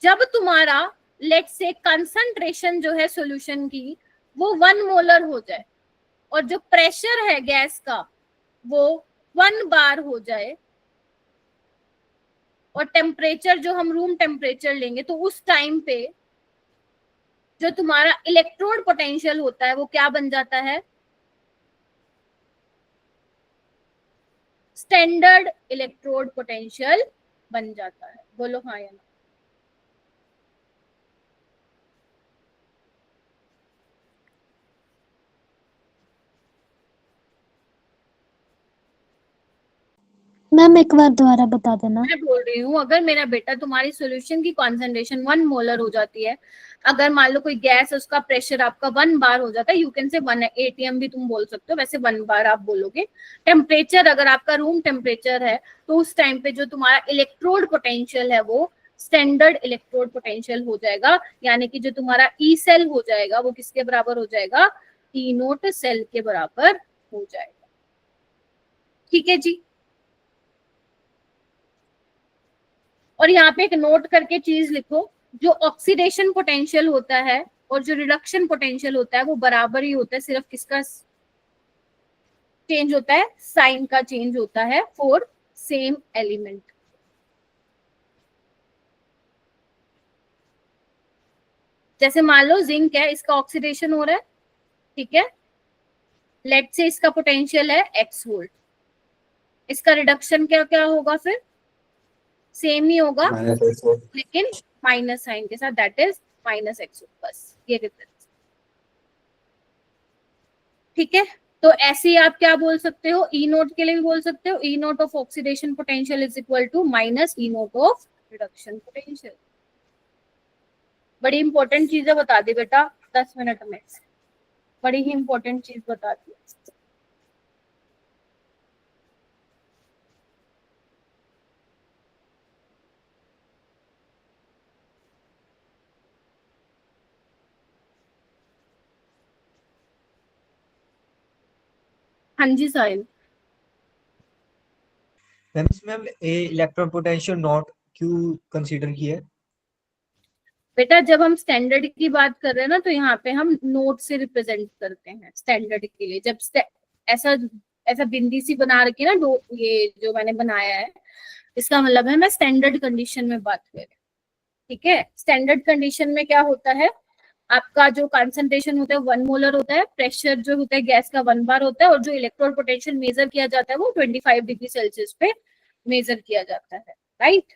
जब तुम्हारा लेट से कंसंट्रेशन जो है सॉल्यूशन की वो 1 मोलर हो जाए, और जो प्रेशर है गैस का वो 1 बार हो जाए, और टेम्परेचर जो हम रूम टेम्परेचर लेंगे, तो उस टाइम पे जो तुम्हारा इलेक्ट्रोड पोटेंशियल होता है वो क्या बन जाता है, स्टैंडर्ड इलेक्ट्रोड पोटेंशियल बन जाता है। बोलो हाँ या ना। मैम एक बार दोबारा बता देना। मैं बोल रही हूँ अगर मेरा बेटा तुम्हारी सॉल्यूशन की कॉन्सेंट्रेशन 1 मोलर हो जाती है, अगर मान लो कोई गैस है उसका प्रेशर आपका 1 बार हो जाता है, यू कैन से 1 ATM भी तुम बोल सकते हो, वैसे 1 बार आप बोलोगे। टेम्परेचर अगर आपका रूम टेम्परेचर है तो उस टाइम पे जो तुम्हारा इलेक्ट्रोड पोटेंशियल है वो स्टैंडर्ड इलेक्ट्रोड पोटेंशियल हो जाएगा, यानी कि जो तुम्हारा ई सेल हो जाएगा वो किसके बराबर हो जाएगा, ई नोट सेल के बराबर हो जाएगा। ठीक है जी। और यहाँ पे एक नोट करके चीज लिखो, जो ऑक्सीडेशन पोटेंशियल होता है और जो रिडक्शन पोटेंशियल होता है वो बराबर ही होता है, सिर्फ किसका चेंज होता है, साइन का चेंज होता है फॉर सेम एलिमेंट। जैसे मान लो जिंक है, इसका ऑक्सीडेशन हो रहा है, ठीक है, लेट से इसका पोटेंशियल है x वोल्ट, इसका रिडक्शन क्या क्या होगा, फिर सेम ही होगा लेकिन माइनस साइन के साथ, दैट इज -x, बस ये डिफरेंस। ठीक है, तो ऐसे ही आप क्या बोल सकते हो, ई नोट के लिए भी बोल सकते हो, E naught of oxidation potential is equal to minus E naught of reduction potential. बड़ी इंपॉर्टेंट चीजें बता दी बेटा 10 मिनट में, बड़ी ही इंपॉर्टेंट चीज बता दी। हाँ जी साहिल। मैम इलेक्ट्रॉन पोटेंशियल नॉट क्यों कंसीडर किया है? बेटा जब हम स्टैंडर्ड की बात कर रहे हैं ना, तो यहाँ पे हम नोट से रिप्रेजेंट करते हैं स्टैंडर्ड के लिए। जब ऐसा ऐसा बिंदी सी बना रखी है ना, ये जो मैंने बनाया है, इसका मतलब है मैं स्टैंडर्ड कंडीशन में बात कर रही हूँ। ठीक है, स्टैंडर्ड कंडीशन में क्या होता है, आपका जो कंसंट्रेशन होता है 1 मोलर होता है, प्रेशर जो होता है गैस का 1 बार होता है, और जो इलेक्ट्रोड पोटेंशियल मेजर किया जाता है वो 25 डिग्री सेल्सियस पे मेजर किया जाता है, राइट।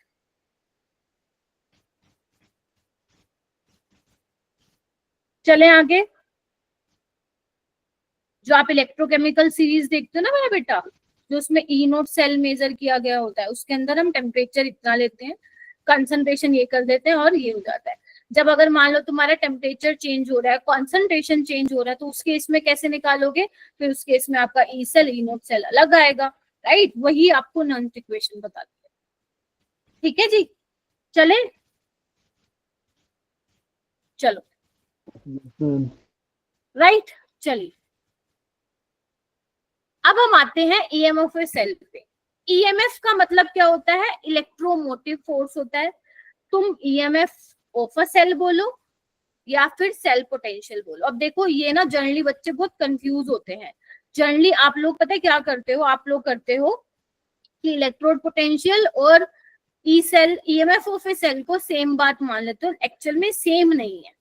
चले आगे, जो आप इलेक्ट्रोकेमिकल सीरीज देखते हो ना मेरा बेटा, जो उसमें ई नोट सेल मेजर किया गया होता है, उसके अंदर हम टेम्परेचर इतना लेते हैं, कंसंट्रेशन ये कर देते हैं और ये हो जाता है। जब अगर मान लो तुम्हारा टेम्परेचर चेंज हो रहा है, कॉन्सेंट्रेशन चेंज हो रहा है, तो उस केस में कैसे निकालोगे, फिर उस केस में आपका E cell E naught cell अलग आएगा, राइट। वही आपको नॉन इक्वेशन बताती है। ठीक है जी, चले चलो, राइट। चलिए अब हम आते हैं ईएमएफ सेल पे। ईएमएफ का मतलब क्या होता है, इलेक्ट्रोमोटिव फोर्स होता है। तुम ईएमएफ ऑफ अ सेल बोलो या फिर सेल पोटेंशियल बोलो। अब देखो ये ना जनरली बच्चे बहुत कंफ्यूज होते हैं। जनरली आप लोग पता है क्या करते हो, आप लोग करते हो कि इलेक्ट्रोड पोटेंशियल और E cell EMF of a cell को सेम बात मान लेते हो, एक्चुअल में सेम नहीं है,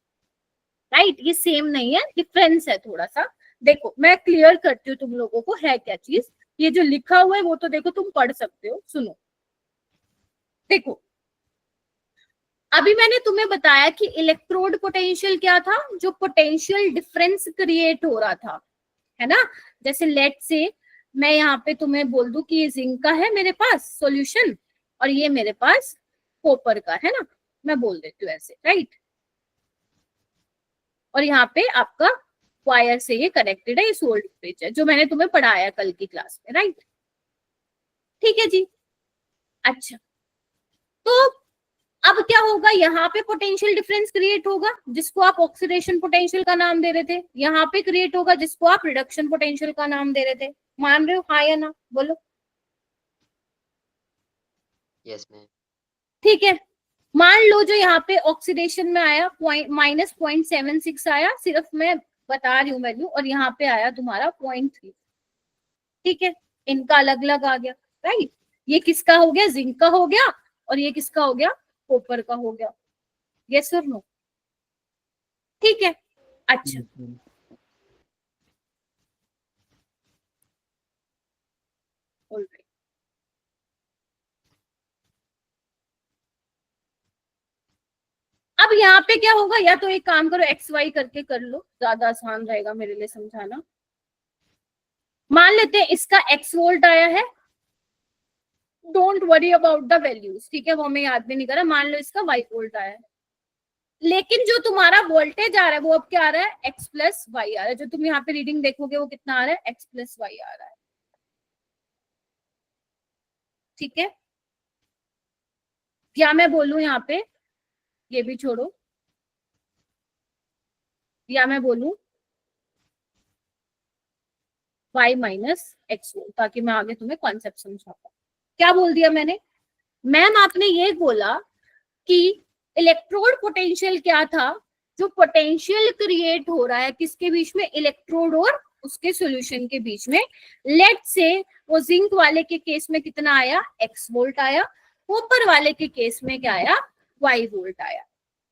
राइट। ये सेम नहीं है, डिफरेंस है थोड़ा सा। देखो मैं क्लियर करती हूँ तुम लोगों को है क्या चीज। ये जो लिखा हुआ है वो तो देखो तुम पढ़ सकते हो, सुनो। देखो अभी मैंने तुम्हें बताया कि इलेक्ट्रोड पोटेंशियल क्या था, जो पोटेंशियल डिफरेंस क्रिएट हो रहा था, है ना। जैसे लेट से मैं यहाँ पे तुम्हें बोल दूं कि ये जिंक का है मेरे पास सॉल्यूशन और ये मेरे पास कॉपर का है ना, मैं बोल देती हूँ ऐसे, राइट। और यहाँ पे आपका वायर से ये कनेक्टेड है, ये सोल्ड ब्रिज है जो मैंने तुम्हें पढ़ाया कल की क्लास में, राइट। ठीक है जी। अच्छा तो अब क्या होगा, यहाँ पे पोटेंशियल डिफरेंस क्रिएट होगा जिसको आप ऑक्सीडेशन पोटेंशियल का नाम दे रहे थे, यहाँ पे क्रिएट होगा जिसको आप रिडक्शन पोटेंशियल का नाम दे रहे थे। मान रहे हो हाँ या ना, बोलो। Yes ma'am. ठीक है, मान लो जो यहाँ पे ऑक्सीडेशन में आया -0.76 आया, सिर्फ मैं बता रही हूँ वैल्यू, और यहाँ पे आया तुम्हारा 0.3। ठीक है, इनका अलग अलग आ गया, राइट। ये किसका हो गया, जिंक का हो गया, और ये किसका हो गया, कॉपर का हो गया। यस और नो, ठीक है। अच्छा ऑलराइट, अब यहाँ पे क्या होगा, या तो एक काम करो एक्स वाई करके कर लो, ज्यादा आसान रहेगा मेरे लिए समझाना। मान लेते हैं इसका x वोल्ट आया है, don't worry about the values, ठीक है, वो हमें याद भी नहीं करा। मान लो इसका y वोल्ट आया है, लेकिन जो तुम्हारा वोल्टेज आ रहा है वो अब क्या आ रहा है, x प्लस वाई आ रहा है। जो तुम यहाँ पे रीडिंग देखोगे वो कितना आ रहा है, x प्लस वाई आ रहा है, ठीक है। या मैं बोलूं यहाँ पे, ये भी छोड़ो, या मैं बोलूं y माइनस एक्स वोल्ट, ताकि मैं आगे तुम्हें कॉन्सेप्ट समझा पाऊं। क्या बोल दिया मैंने, मैम आपने ये बोला कि इलेक्ट्रोड पोटेंशियल क्या था, जो पोटेंशियल क्रिएट हो रहा है किसके बीच में, इलेक्ट्रोड और उसके सॉल्यूशन के बीच में। लेट से वो जिंक वाले के केस में कितना आया, x वोल्ट आया, कॉपर वाले के केस में क्या आया, y वोल्ट आया,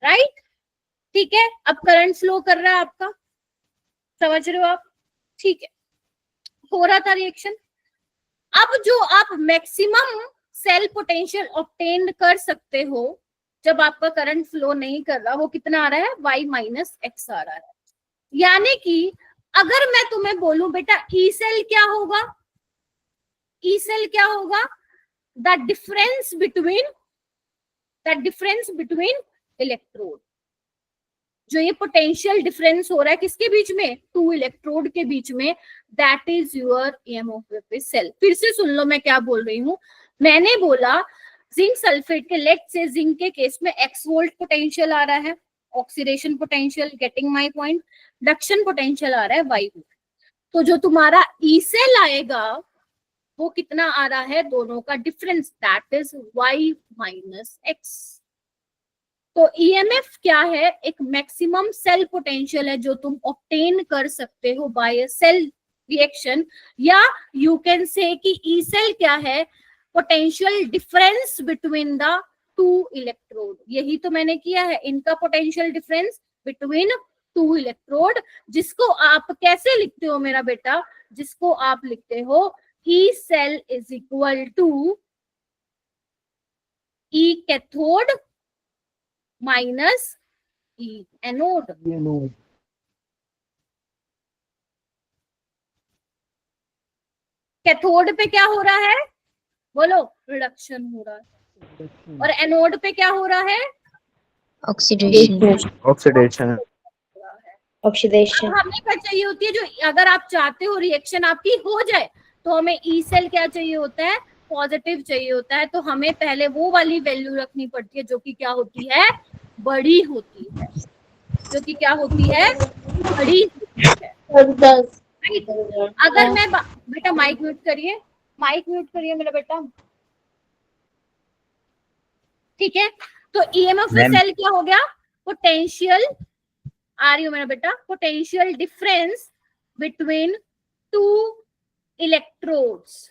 राइट, ठीक है। अब करंट फ्लो कर रहा है आपका, समझ रहे हो आप, ठीक है, हो रहा था रिएक्शन। अब जो आप मैक्सिमम सेल पोटेंशियल ऑब्टेन कर सकते हो जब आपका करंट फ्लो नहीं कर रहा, वो कितना आ रहा है, y माइनस एक्स आ रहा है। यानी कि अगर मैं तुम्हें बोलूं बेटा ई सेल क्या होगा, ई सेल क्या होगा, द डिफरेंस बिटवीन इलेक्ट्रोड, जो ये पोटेंशियल डिफरेंस हो रहा है किसके बीच में, टू इलेक्ट्रोड के बीच में, that is your EM cell. फिर से सुन लो मैं क्या बोल रही हूं, मैंने बोला जिंक सल्फेट के, लेट से जिंक के केस में x वोल्ट पोटेंशियल आ रहा है, oxidation potential, getting my point, reduction potential आ रहा है y वोल्ट। तो जो तुम्हारा ई सेल आएगा वो कितना आ रहा है, दोनों का difference, that is y minus x. तो EMF क्या है, एक मैक्सिमम सेल पोटेंशियल है जो तुम ऑब्टेन कर सकते हो बाय सेल रिएक्शन, या यू कैन से कि ई सेल क्या है, potential difference between the two electrode. यही तो मैंने किया है, इनका potential difference between two electrode, जिसको आप कैसे लिखते हो मेरा बेटा, जिसको आप लिखते हो E cell is equal to E cathode minus E anode. Cathode पे क्या हो रहा है, बोलो, रिडक्शन हो रहा है, और एनोड पे क्या हो रहा है, ऑक्सीडेशन। हमें क्या चाहिए होती है, जो अगर आप चाहते हो रिएक्शन आपकी हो जाए तो हमें ई सेल क्या चाहिए होता है, पॉजिटिव चाहिए होता है। तो हमें पहले वो वाली वैल्यू रखनी पड़ती है जो कि क्या होती है, बड़ी होती है, जो कि क्या होती है, बड़ी होती है। अगर मैं बेटा माइक म्यूट करिए, माइक म्यूट करिए मेरा बेटा, ठीक है। तो EMF सेल क्या हो गया, पोटेंशियल, आ रही हो मेरा बेटा, potential difference between two electrodes,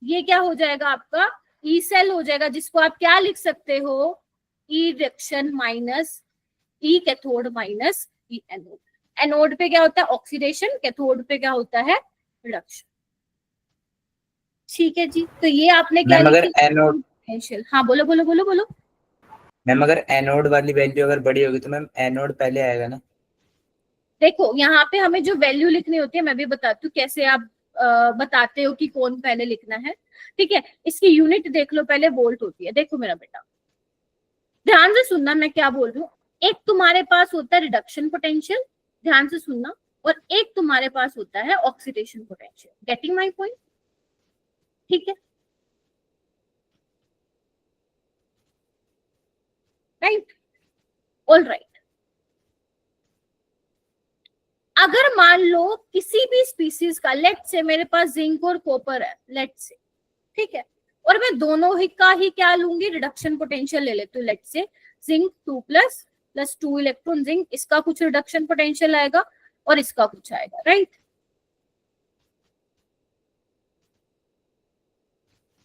ये क्या हो जाएगा आपका, ई सेल हो जाएगा, जिसको आप क्या लिख सकते हो, E reduction minus E cathode minus E anode. Anode पे क्या होता है, ऑक्सीडेशन, कैथोड पे क्या होता है, रिडक्शन, ठीक है जी। तो ये आपने क्या, अगर एनोड, हाँ बोलो बोलो बोलो बोलो मैम अगर एनोड वाली वैल्यू अगर बड़ी होगी तो मैम एनोड पहले आएगा ना। देखो यहाँ पे हमें जो वैल्यू लिखनी होती है, मैं भी बताती हूँ कैसे आप बताते हो कि कौन पहले लिखना है, ठीक है। इसकी यूनिट देख लो, पहले वोल्ट होती है। देखो मेरा बेटा ध्यान से सुनना मैं क्या बोल रही हूँ, एक तुम्हारे पास होता है रिडक्शन पोटेंशियल, ध्यान से सुनना, और एक तुम्हारे पास होता है oxidation potential. Getting my point, ठीक है, राइट, ऑल राइट। अगर मान लो किसी भी स्पीसीज का, लेट से मेरे पास जिंक और कॉपर है, लेट से, ठीक है, और मैं दोनों ही का ही क्या लूंगी, रिडक्शन पोटेंशियल ले लेती हूँ। लेट से जिंक 2 प्लस 2 इलेक्ट्रॉन जिंक, इसका कुछ रिडक्शन पोटेंशियल आएगा और इसका कुछ आएगा, राइट।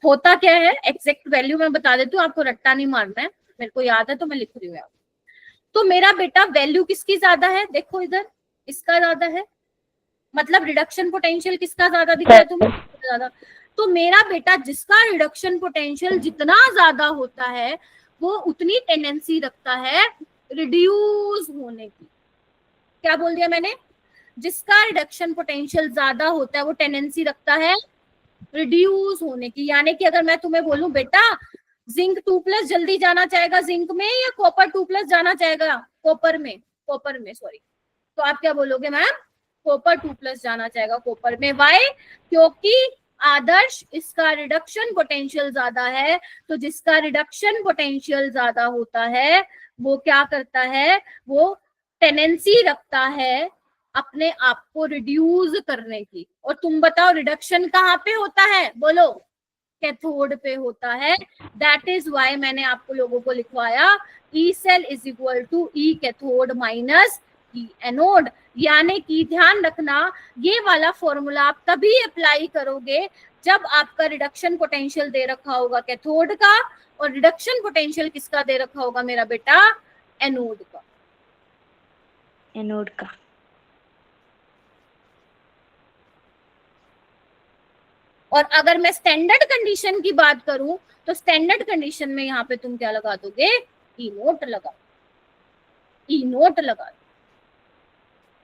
होता क्या है, एग्जैक्ट वैल्यू मैं बता देती हूँ, आपको रट्टा नहीं मारना है, मेरे को याद है तो मैं लिख रही हूँ। तो मेरा बेटा वैल्यू किसकी ज्यादा है, देखो इधर, इसका ज्यादा है, मतलब रिडक्शन पोटेंशियल किसका ज्यादा दिख रहा है तुम्हें, ज्यादा। तो मेरा बेटा जिसका रिडक्शन पोटेंशियल जितना ज्यादा होता है वो उतनी टेंडेंसी रखता है रिड्यूस होने की। क्या बोल दिया मैंने, जिसका रिडक्शन पोटेंशियल ज्यादा होता है वो टेंडेंसी रखता है रिड्यूस होने की। यानी कि अगर मैं तुम्हें बोलूं बेटा जिंक 2+ जल्दी जाना चाहेगा जिंक में या कॉपर 2+ जाना चाहेगा कॉपर में सॉरी, तो आप क्या बोलोगे मैम? कॉपर 2+ जाना चाहेगा कॉपर में। वाई? क्योंकि आदर्श इसका रिडक्शन पोटेंशियल ज्यादा है, तो जिसका रिडक्शन पोटेंशियल ज्यादा होता है वो क्या करता है, वो टेंडेंसी रखता है अपने आप को रिड्यूस करने की। और तुम बताओ रिडक्शन कहाँ पे होता है? बोलो। कैथोड पे होता है। दैट इज वाई मैंने आपको लोगों को लिखवाया E cell is equal to E cathode minus E anode. यानी कि ध्यान रखना ये वाला फॉर्मूला आप तभी अप्लाई करोगे जब आपका रिडक्शन पोटेंशियल दे रखा होगा कैथोड का, और रिडक्शन पोटेंशियल किसका दे रखा होगा मेरा बेटा? एनोड का। एनोड का। और अगर मैं स्टैंडर्ड कंडीशन की बात करूं तो स्टैंडर्ड कंडीशन में यहाँ पे तुम क्या लगा दोगे? ई नोट लगा दो।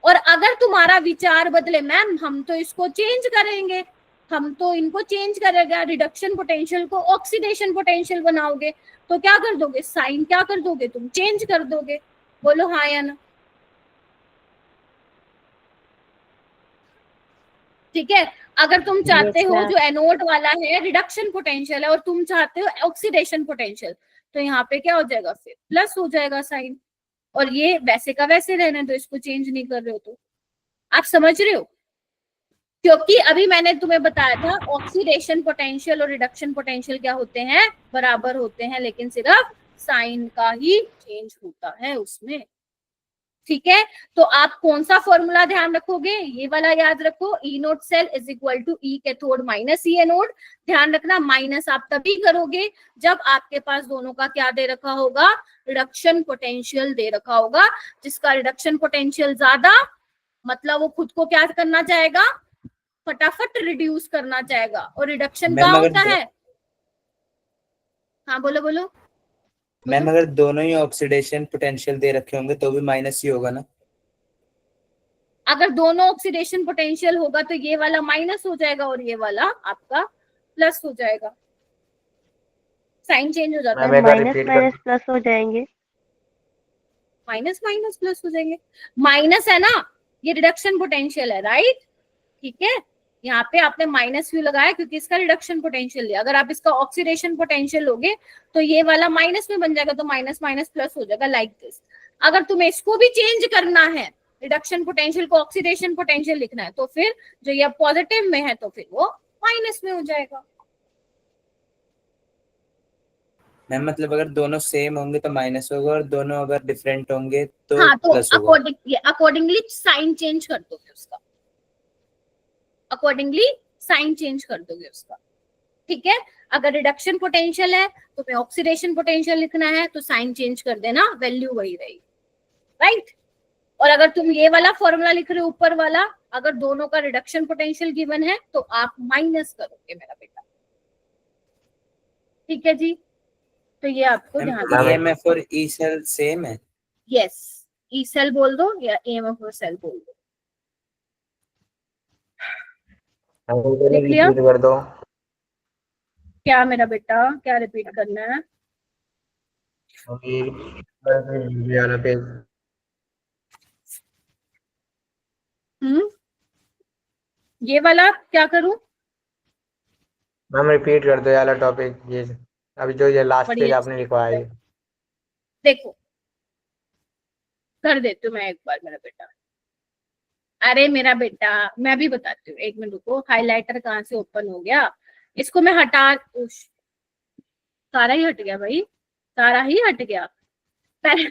और अगर तुम्हारा विचार बदले मैम हम तो इसको चेंज करेंगे, हम तो इनको चेंज करेगा, रिडक्शन पोटेंशियल को ऑक्सीडेशन पोटेंशियल बनाओगे, तो क्या कर दोगे? साइन क्या कर दोगे? तुम चेंज कर दोगे। बोलो हाँ या ना। ठीक है। अगर तुम चाहते हो जो एनोड वाला है रिडक्शन पोटेंशियल है और तुम चाहते हो ऑक्सीडेशन पोटेंशियल, तो यहाँ पे क्या हो जाएगा? फिर प्लस हो जाएगा साइन। और ये वैसे का वैसे रहने दो, इसको चेंज नहीं कर रहे हो तो। आप समझ रहे हो? क्योंकि अभी मैंने तुम्हें बताया था ऑक्सीडेशन पोटेंशियल और रिडक्शन पोटेंशियल क्या होते हैं? बराबर होते हैं, लेकिन सिर्फ साइन का ही चेंज होता है उसमें। ठीक है। तो आप कौन सा फॉर्मूला ध्यान रखोगे? ये वाला याद रखो, E naught cell is equal to E cathode minus E anode. ध्यान रखना माइनस आप तभी करोगे जब आपके पास दोनों का क्या दे रखा होगा? रिडक्शन पोटेंशियल दे रखा होगा। जिसका रिडक्शन पोटेंशियल ज्यादा, मतलब वो खुद को क्या करना चाहेगा? फटाफट रिड्यूस करना चाहेगा। और रिडक्शन क्या होता है? हाँ बोलो बोलो। मैम अगर दोनों ही ऑक्सीडेशन पोटेंशियल दे रखे होंगे तो भी माइनस ही होगा ना? अगर दोनों ऑक्सीडेशन पोटेंशियल होगा तो ये वाला माइनस हो जाएगा और ये वाला आपका प्लस हो जाएगा। साइन चेंज हो जाता है। माइनस माइनस प्लस हो जाएंगे। माइनस माइनस प्लस हो जाएंगे। माइनस है ना, ये रिडक्शन पोटेंशियल है, राइट? ठीक है। यहाँ पे आपने माइनस क्यों लगाया? क्योंकि इसका रिडक्शन पोटेंशियल है। अगर आप इसका ऑक्सीडेशन पोटेंशियल लोगे तो ये वाला माइनस में बन जाएगा, तो माइनस माइनस प्लस हो जाएगा, लाइक दिस। अगर तुम्हें इसको भी चेंज करना है, रिडक्शन पोटेंशियल को ऑक्सीडेशन पोटेंशियल लिखना है, तो फिर जो ये पॉजिटिव में है तो फिर वो माइनस में हो जाएगा। मैम मतलब अगर दोनों सेम होंगे तो माइनस होगा और दोनों अगर डिफरेंट होंगे तो हाँ, तो प्लस होगा। अकॉर्डिंगली साइन चेंज कर दोगे उसका। अकॉर्डिंगली साइन चेंज कर दोगे उसका। ठीक है। अगर रिडक्शन पोटेंशियल है तो मैं ऑक्सीडेशन पोटेंशियल लिखना है तो साइन चेंज कर देना, वैल्यू वही रहेगी, राइट? और अगर तुम ये वाला फॉर्मूला लिख रहे हो ऊपर वाला, अगर दोनों का रिडक्शन पोटेंशियल गिवन है तो आप माइनस करोगे मेरा बेटा। ठीक है जी। तो ये आपको ध्यान रखना है। EMF और ई सेल सेम है? यस, ई सेल बोल दो या EMF और सेल बोल दो। लिख लिया? रिपीट कर दो। क्या मेरा बेटा, क्या रिपीट करना है? पेज। ये वाला क्या करूं? मैम रिपीट कर दो ये वाला टॉपिक, ये अभी जो ये लास्ट पेज आपने लिखवाया है। देखो कर देती हूँ मैं एक बार मेरा बेटा। अरे मेरा बेटा मैं भी बताती हूँ, एक मिनट रुको। हाइलाइटर कहाँ से ओपन हो गया? इसको मैं हटा, सारा ही हट गया भाई, सारा ही हट गया। पहले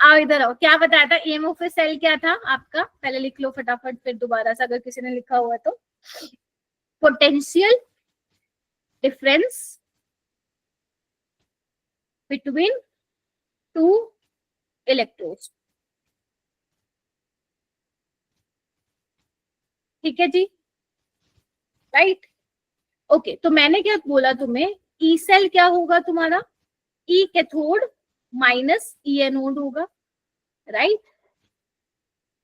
आओ इधर आओ। क्या बताया था? EMF ऑफ सेल क्या था आपका? पहले लिख लो फटाफट, फिर दोबारा से अगर किसी ने लिखा हुआ तो। Potential difference between two electrodes. ठीक है जी, राइट? ओके, तो मैंने क्या बोला तुम्हें? ई सेल क्या होगा तुम्हारा? ई कैथोड माइनस ई एनोड होगा, राइट?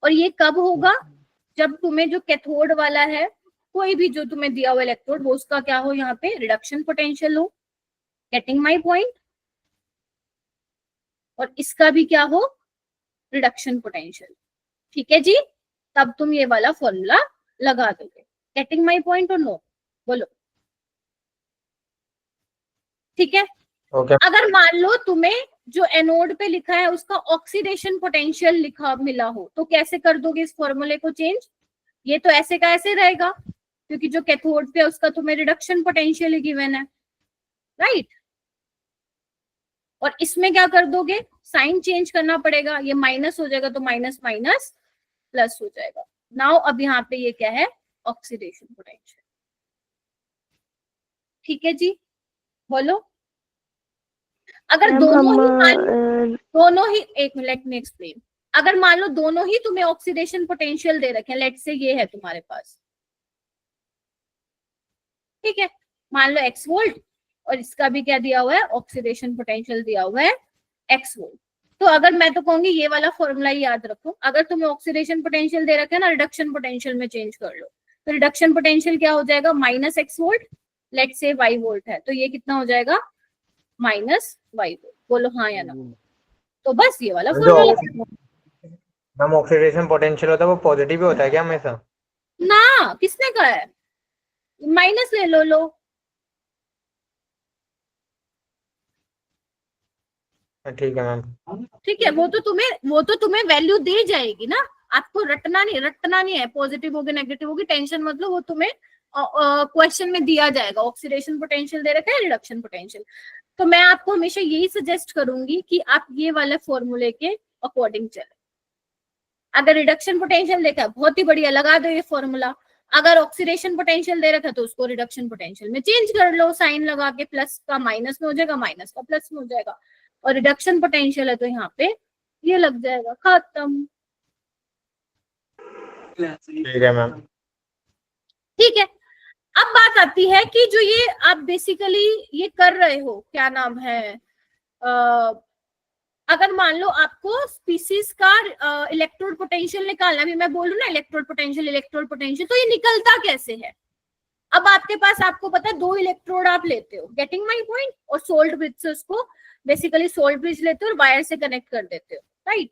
और ये कब होगा? जब तुम्हें जो कैथोड वाला है कोई भी जो तुम्हें दिया हुआ इलेक्ट्रोड वो उसका क्या हो, यहाँ पे रिडक्शन पोटेंशियल हो। Getting my point? और इसका भी क्या हो, रिडक्शन पोटेंशियल। ठीक है जी, तब तुम ये वाला फॉर्मूला लगा दोगे। गेटिंग माई पॉइंट और नो? बोलो। ठीक है। ओके अगर मान लो तुम्हें जो एनोड पे लिखा है उसका ऑक्सीडेशन पोटेंशियल लिखा मिला हो, तो कैसे कर दोगे इस फॉर्मूले को चेंज? ये तो ऐसे का ऐसे रहेगा, क्योंकि जो कैथोड पे है उसका तुम्हें रिडक्शन पोटेंशियल गिवन है, राइट। और इसमें क्या कर दोगे, साइन चेंज करना पड़ेगा, ये माइनस हो जाएगा तो माइनस माइनस प्लस हो जाएगा। नाउ अब यहाँ पे ये क्या है, ऑक्सीडेशन पोटेंशियल। ठीक है जी, बोलो। अगर दोनों ही एक मिनट, लेट मी एक्सप्लेन। अगर मान लो दोनों ही तुम्हें ऑक्सीडेशन पोटेंशियल दे रखे हैं, लेट से ये है तुम्हारे पास, ठीक है, मान लो x वोल्ट, और इसका भी क्या दिया हुआ है, ऑक्सीडेशन पोटेंशियल दिया हुआ है x वोल्ट। तो अगर मैं तो कहूंगी ये वाला फॉर्मूला ही याद रखो, अगर तुम्हें ऑक्सीडेशन पोटेंशियल दे रखा है ना, रिडक्शन पोटेंशियल में चेंज कर लो। तो रिडक्शन पोटेंशियल क्या हो जाएगा, माइनस x वोल्ट, लेट से y वोल्ट है, तो ये कितना हो जाएगा, माइनस y वोल्ट। बोलो हाँ या ना। तो बस ये वाला फॉर्मूला। मैम ऑक्सीडेशन पोटेंशियल होता है वो पॉजिटिव ही होता है क्या हमेशा? ना, किसने कहा है, माइनस ले लो। ठीक है मैम। ठीक है, वो तो तुम्हें वैल्यू दे जाएगी ना, आपको रटना नहीं है, पॉजिटिव होगी नेगेटिव होगी टेंशन मतलब, वो तुम्हें क्वेश्चन में दिया जाएगा। ऑक्सीडेशन पोटेंशियल दे रखा है, रिडक्शन पोटेंशियल। तो मैं आपको हमेशा यही सजेस्ट करूंगी कि आप ये वाले फॉर्मूले के अकॉर्डिंग चले। अगर रिडक्शन पोटेंशियल देखा, बहुत ही बढ़िया, लगा दो ये फॉर्मूला। अगर ऑक्सीडेशन पोटेंशियल दे रखा तो उसको रिडक्शन पोटेंशियल में चेंज कर लो, साइन लगा के, प्लस का माइनस में हो जाएगा, माइनस का प्लस में हो जाएगा, और रिडक्शन पोटेंशियल है तो यहाँ पे ये लग जाएगा, खत्म। ठीक है मैम। ठीक है, अब बात आती है कि जो ये आप बेसिकली ये कर रहे हो, क्या नाम है, अगर मान लो आपको स्पीसीज का इलेक्ट्रोड पोटेंशियल निकालना, अभी मैं बोलूं ना इलेक्ट्रोड पोटेंशियल, तो ये निकलता कैसे है। अब आपके पास, आपको पता है, दो इलेक्ट्रोड आप लेते हो, गेटिंग माई पॉइंट, और सोल्ट ब्रिज से उसको बेसिकली सोल्ट ब्रिज लेते हो और वायर से कनेक्ट कर देते हो, राइट।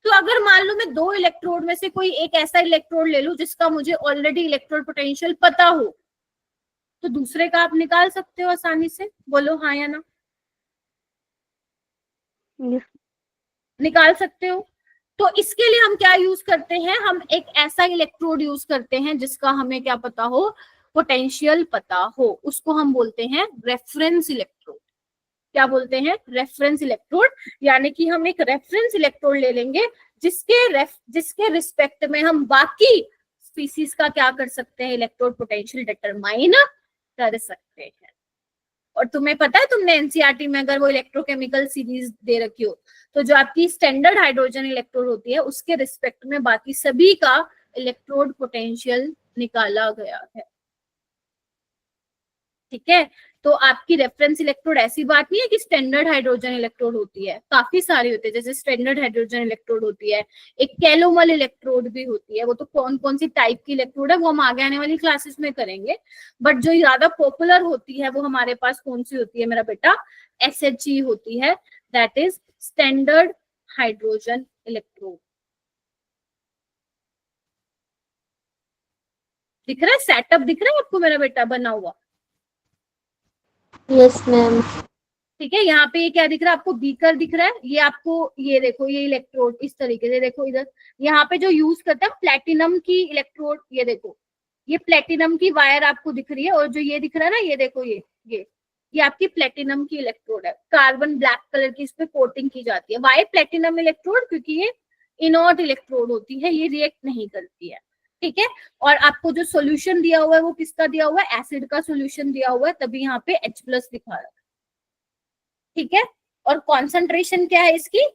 तो अगर मान लो मैं दो इलेक्ट्रोड में से कोई एक ऐसा इलेक्ट्रोड ले लूं जिसका मुझे ऑलरेडी इलेक्ट्रोड पोटेंशियल पता हो, तो दूसरे का आप निकाल सकते हो आसानी से। बोलो हाँ या ना। Yes. निकाल सकते हो। तो इसके लिए हम क्या यूज करते हैं, हम एक ऐसा इलेक्ट्रोड यूज करते हैं जिसका हमें क्या पता हो, पोटेंशियल पता हो, उसको हम बोलते हैं रेफरेंस इलेक्ट्रोड। क्या बोलते हैं, रेफरेंस इलेक्ट्रोड। यानी कि हम एक रेफरेंस इलेक्ट्रोड ले लेंगे जिसके रिस्पेक्ट में हम बाकी स्पीसीज का क्या कर सकते हैं, इलेक्ट्रोड पोटेंशियल डिटरमाइन कर सकते हैं। और तुम्हें पता है, तुमने एनसीईआरटी में अगर वो इलेक्ट्रोकेमिकल सीरीज दे रखी हो, तो जो आपकी स्टैंडर्ड हाइड्रोजन इलेक्ट्रोड होती है उसके रिस्पेक्ट में बाकी सभी का इलेक्ट्रोड पोटेंशियल निकाला गया है। ठीक है, तो आपकी रेफरेंस इलेक्ट्रोड ऐसी बात नहीं है कि स्टैंडर्ड हाइड्रोजन इलेक्ट्रोड होती है, काफी सारी होती है। जैसे स्टैंडर्ड हाइड्रोजन इलेक्ट्रोड होती है, एक कैलोमल इलेक्ट्रोड भी होती है। वो तो कौन कौन सी टाइप की इलेक्ट्रोड है वो हम आगे आने वाली क्लासेस में करेंगे, बट जो ज्यादा पॉपुलर होती है वो हमारे पास कौन सी होती है मेरा बेटा, SHE होती है, that is standard hydrogen electrode. दिख रहा है सेटअप, दिख रहा है आपको मेरा बेटा बना हुआ? Yes ma'am. ठीक है, यहाँ पे ये क्या दिख रहा है आपको, बीकर दिख रहा है। ये आपको, ये देखो, ये इलेक्ट्रोड इस तरीके से, देखो इधर, यहाँ पे जो यूज करते हैं प्लेटिनम की इलेक्ट्रोड, ये देखो, ये प्लेटिनम की वायर आपको दिख रही है, और जो ये दिख रहा है ना, ये देखो, ये आपकी प्लेटिनम की इलेक्ट्रोड है, कार्बन ब्लैक कलर की इस पे कोटिंग की जाती है। वाई प्लेटिनम इलेक्ट्रोड, क्योंकि ये इनॉट इलेक्ट्रोड होती है, ये रिएक्ट नहीं करती है। ठीक है, और आपको जो सॉल्यूशन दिया हुआ है वो किसका दिया हुआ है, एसिड का सॉल्यूशन दिया हुआ है, तभी यहाँ पे H+ दिखा रहा है। ठीक है, और कॉन्सेंट्रेशन क्या है इसकी,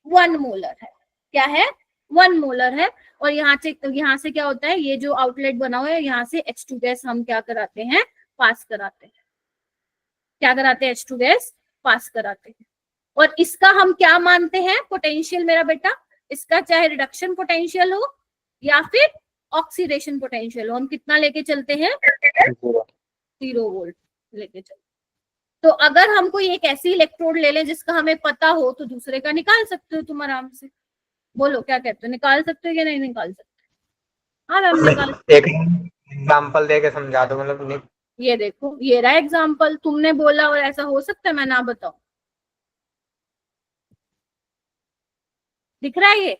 1 मोलर है। क्या है, 1 मोलर है। और यहाँ से क्या होता है, ये जो आउटलेट बना हुआ है, यहाँ से H2 गैस हम क्या कराते हैं, पास कराते हैं। क्या कराते हैं, H2 गैस पास कराते हैं। और इसका हम क्या मानते हैं, पोटेंशियल मेरा बेटा, इसका चाहे रिडक्शन पोटेंशियल हो या फिर ऑक्सीडेशन पोटेंशियल हम कितना लेके चलते हैं, 0 वोल्ट लेके चलते। तो अगर हम कोई एक ऐसी इलेक्ट्रोड ले लें जिसका हमें पता हो तो दूसरे का निकाल सकते हो तुम आराम से। बोलो क्या कहते हो, निकाल सकते हो या नहीं निकाल सकते? हाँ मैम निकाल। एक एग्जांपल दे के समझा दो, मतलब ये देखो ये रहा एग्जाम्पल, तुमने बोला और ऐसा हो सकता है मैं ना बताऊं? दिख रहा है ये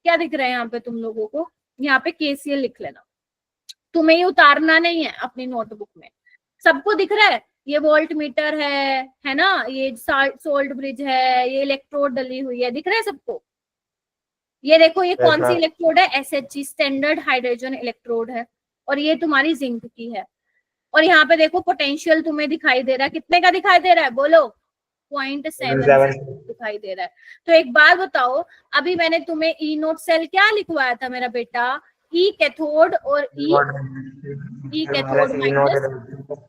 क्या दिख रहा है यहाँ पे तुम लोगों को? यहाँ पे केसीएल लिख लेना, तुम्हें ये उतारना नहीं है अपनी नोटबुक में। सबको दिख रहा है? ये वोल्ट मीटर है ना, ये सोल्ट ब्रिज है, ये इलेक्ट्रोड डली हुई है, दिख रहा है सबको? ये देखो ये कौन सी इलेक्ट्रोड है, SHG स्टैंडर्ड हाइड्रोजन इलेक्ट्रोड है, और ये तुम्हारी जिंक की है। और यहाँ पे देखो पोटेंशियल तुम्हें दिखाई दे रहा है, कितने का दिखाई दे रहा है बोलो? 0.7 दिखाई दे रहा है। तो एक बार बताओ, अभी मैंने तुम्हें ई नोट सेल क्या लिखवाया था मेरा बेटा? ई कैथोड और ई कैथोड माइनस।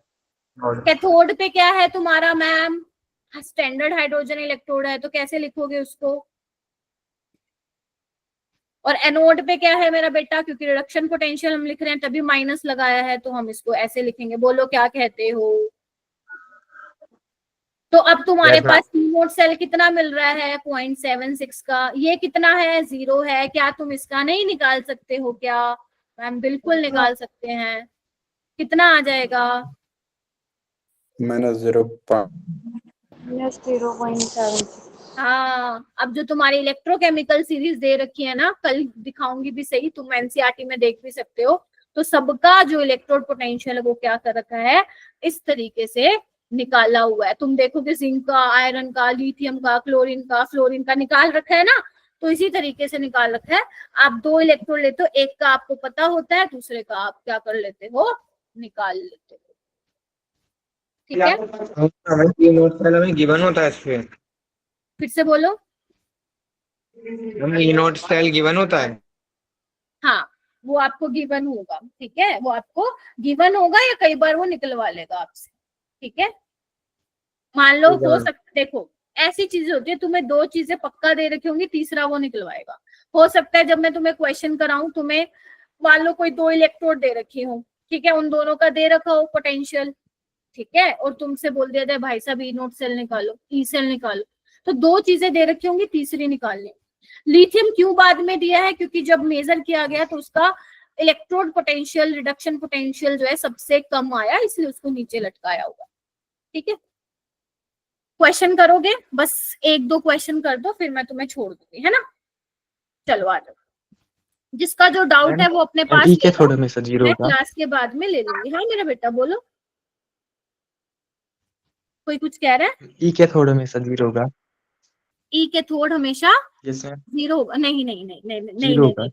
कैथोड पे क्या है तुम्हारा मैम? स्टैंडर्ड हाइड्रोजन इलेक्ट्रोड है, तो कैसे लिखोगे उसको? और एनोड पे क्या है मेरा बेटा? क्योंकि रिडक्शन पोटेंशियल हम लिख रहे हैं तभी माइनस लगाया है, तो हम इसको ऐसे लिखेंगे। बोलो क्या कहते हो? तो अब तुम्हारे पास नोट सेल कितना मिल रहा है? 0.76 का। ये कितना है? 0 है। क्या तुम इसका नहीं निकाल सकते हो क्या? मैम बिल्कुल निकाल सकते हैं। कितना आ जाएगा? -0.7। हाँ, अब जो तुम्हारी इलेक्ट्रोकेमिकल सीरीज दे रखी है ना, कल दिखाऊंगी भी सही, तुम एनसीईआरटी में देख भी सकते हो। तो सबका जो इलेक्ट्रोड पोटेंशियल है वो क्या कर रखा है, इस तरीके से निकाला हुआ है। तुम देखोगे जिंक का, आयरन का, लिथियम का, क्लोरीन का, फ्लोरीन का निकाल रखा है ना, तो इसी तरीके से निकाल रखा है। आप 2 इलेक्ट्रोड लेते हो, एक का आपको पता होता है, दूसरे का आप क्या कर लेते हो, निकाल लेते हो। ठीक है, हमें नोट सेल हमें गिवन होता है इसमें। फिर से बोलो। हमें नोट सेल गिवन होता है। हाँ, वो आपको गिवन होगा। ठीक है, वो आपको गिवन होगा या कई बार वो निकलवा लेगा आपसे। ठीक है, मान लो हो सकता, देखो ऐसी चीजें होती है, तुम्हें 2 चीजें पक्का दे रखी होंगी, तीसरा वो निकलवाएगा। हो सकता है जब मैं तुम्हें क्वेश्चन कराऊं, तुम्हें मान लो कोई 2 इलेक्ट्रोड दे रखी हो, ठीक है, उन दोनों का दे रखा हो पोटेंशियल, ठीक है, और तुमसे बोल दिया जाए भाई साहब ई नोट सेल निकालो, ई सेल निकालो, तो 2 चीजें दे रखी होंगी, तीसरी निकालनी। लिथियम क्यों बाद में दिया है? क्योंकि जब मेजर किया गया तो उसका इलेक्ट्रोड पोटेंशियल, रिडक्शन पोटेंशियल जो है सबसे कम आया, इसलिए उसको नीचे लटकाया हुआ। ठीक है, क्वेश्चन करोगे? बस 1-2 क्वेश्चन कर दो, फिर मैं तुम्हें छोड़ दूंगी, है ना। चलो आ जाओ, जिसका जो डाउट है वो अपने पास ठीक है, थोड़ा में सर 0 मैं का। क्लास के बाद में ले लूंगी। हाँ मेरा बेटा बोलो, कोई कुछ कह रहा है? ई कैथोड में सर 0 का। ई कैथोड हमेशा यस मैम। 0 होगा? नहीं नहीं नहीं नहीं नहीं 0 का। नहीं,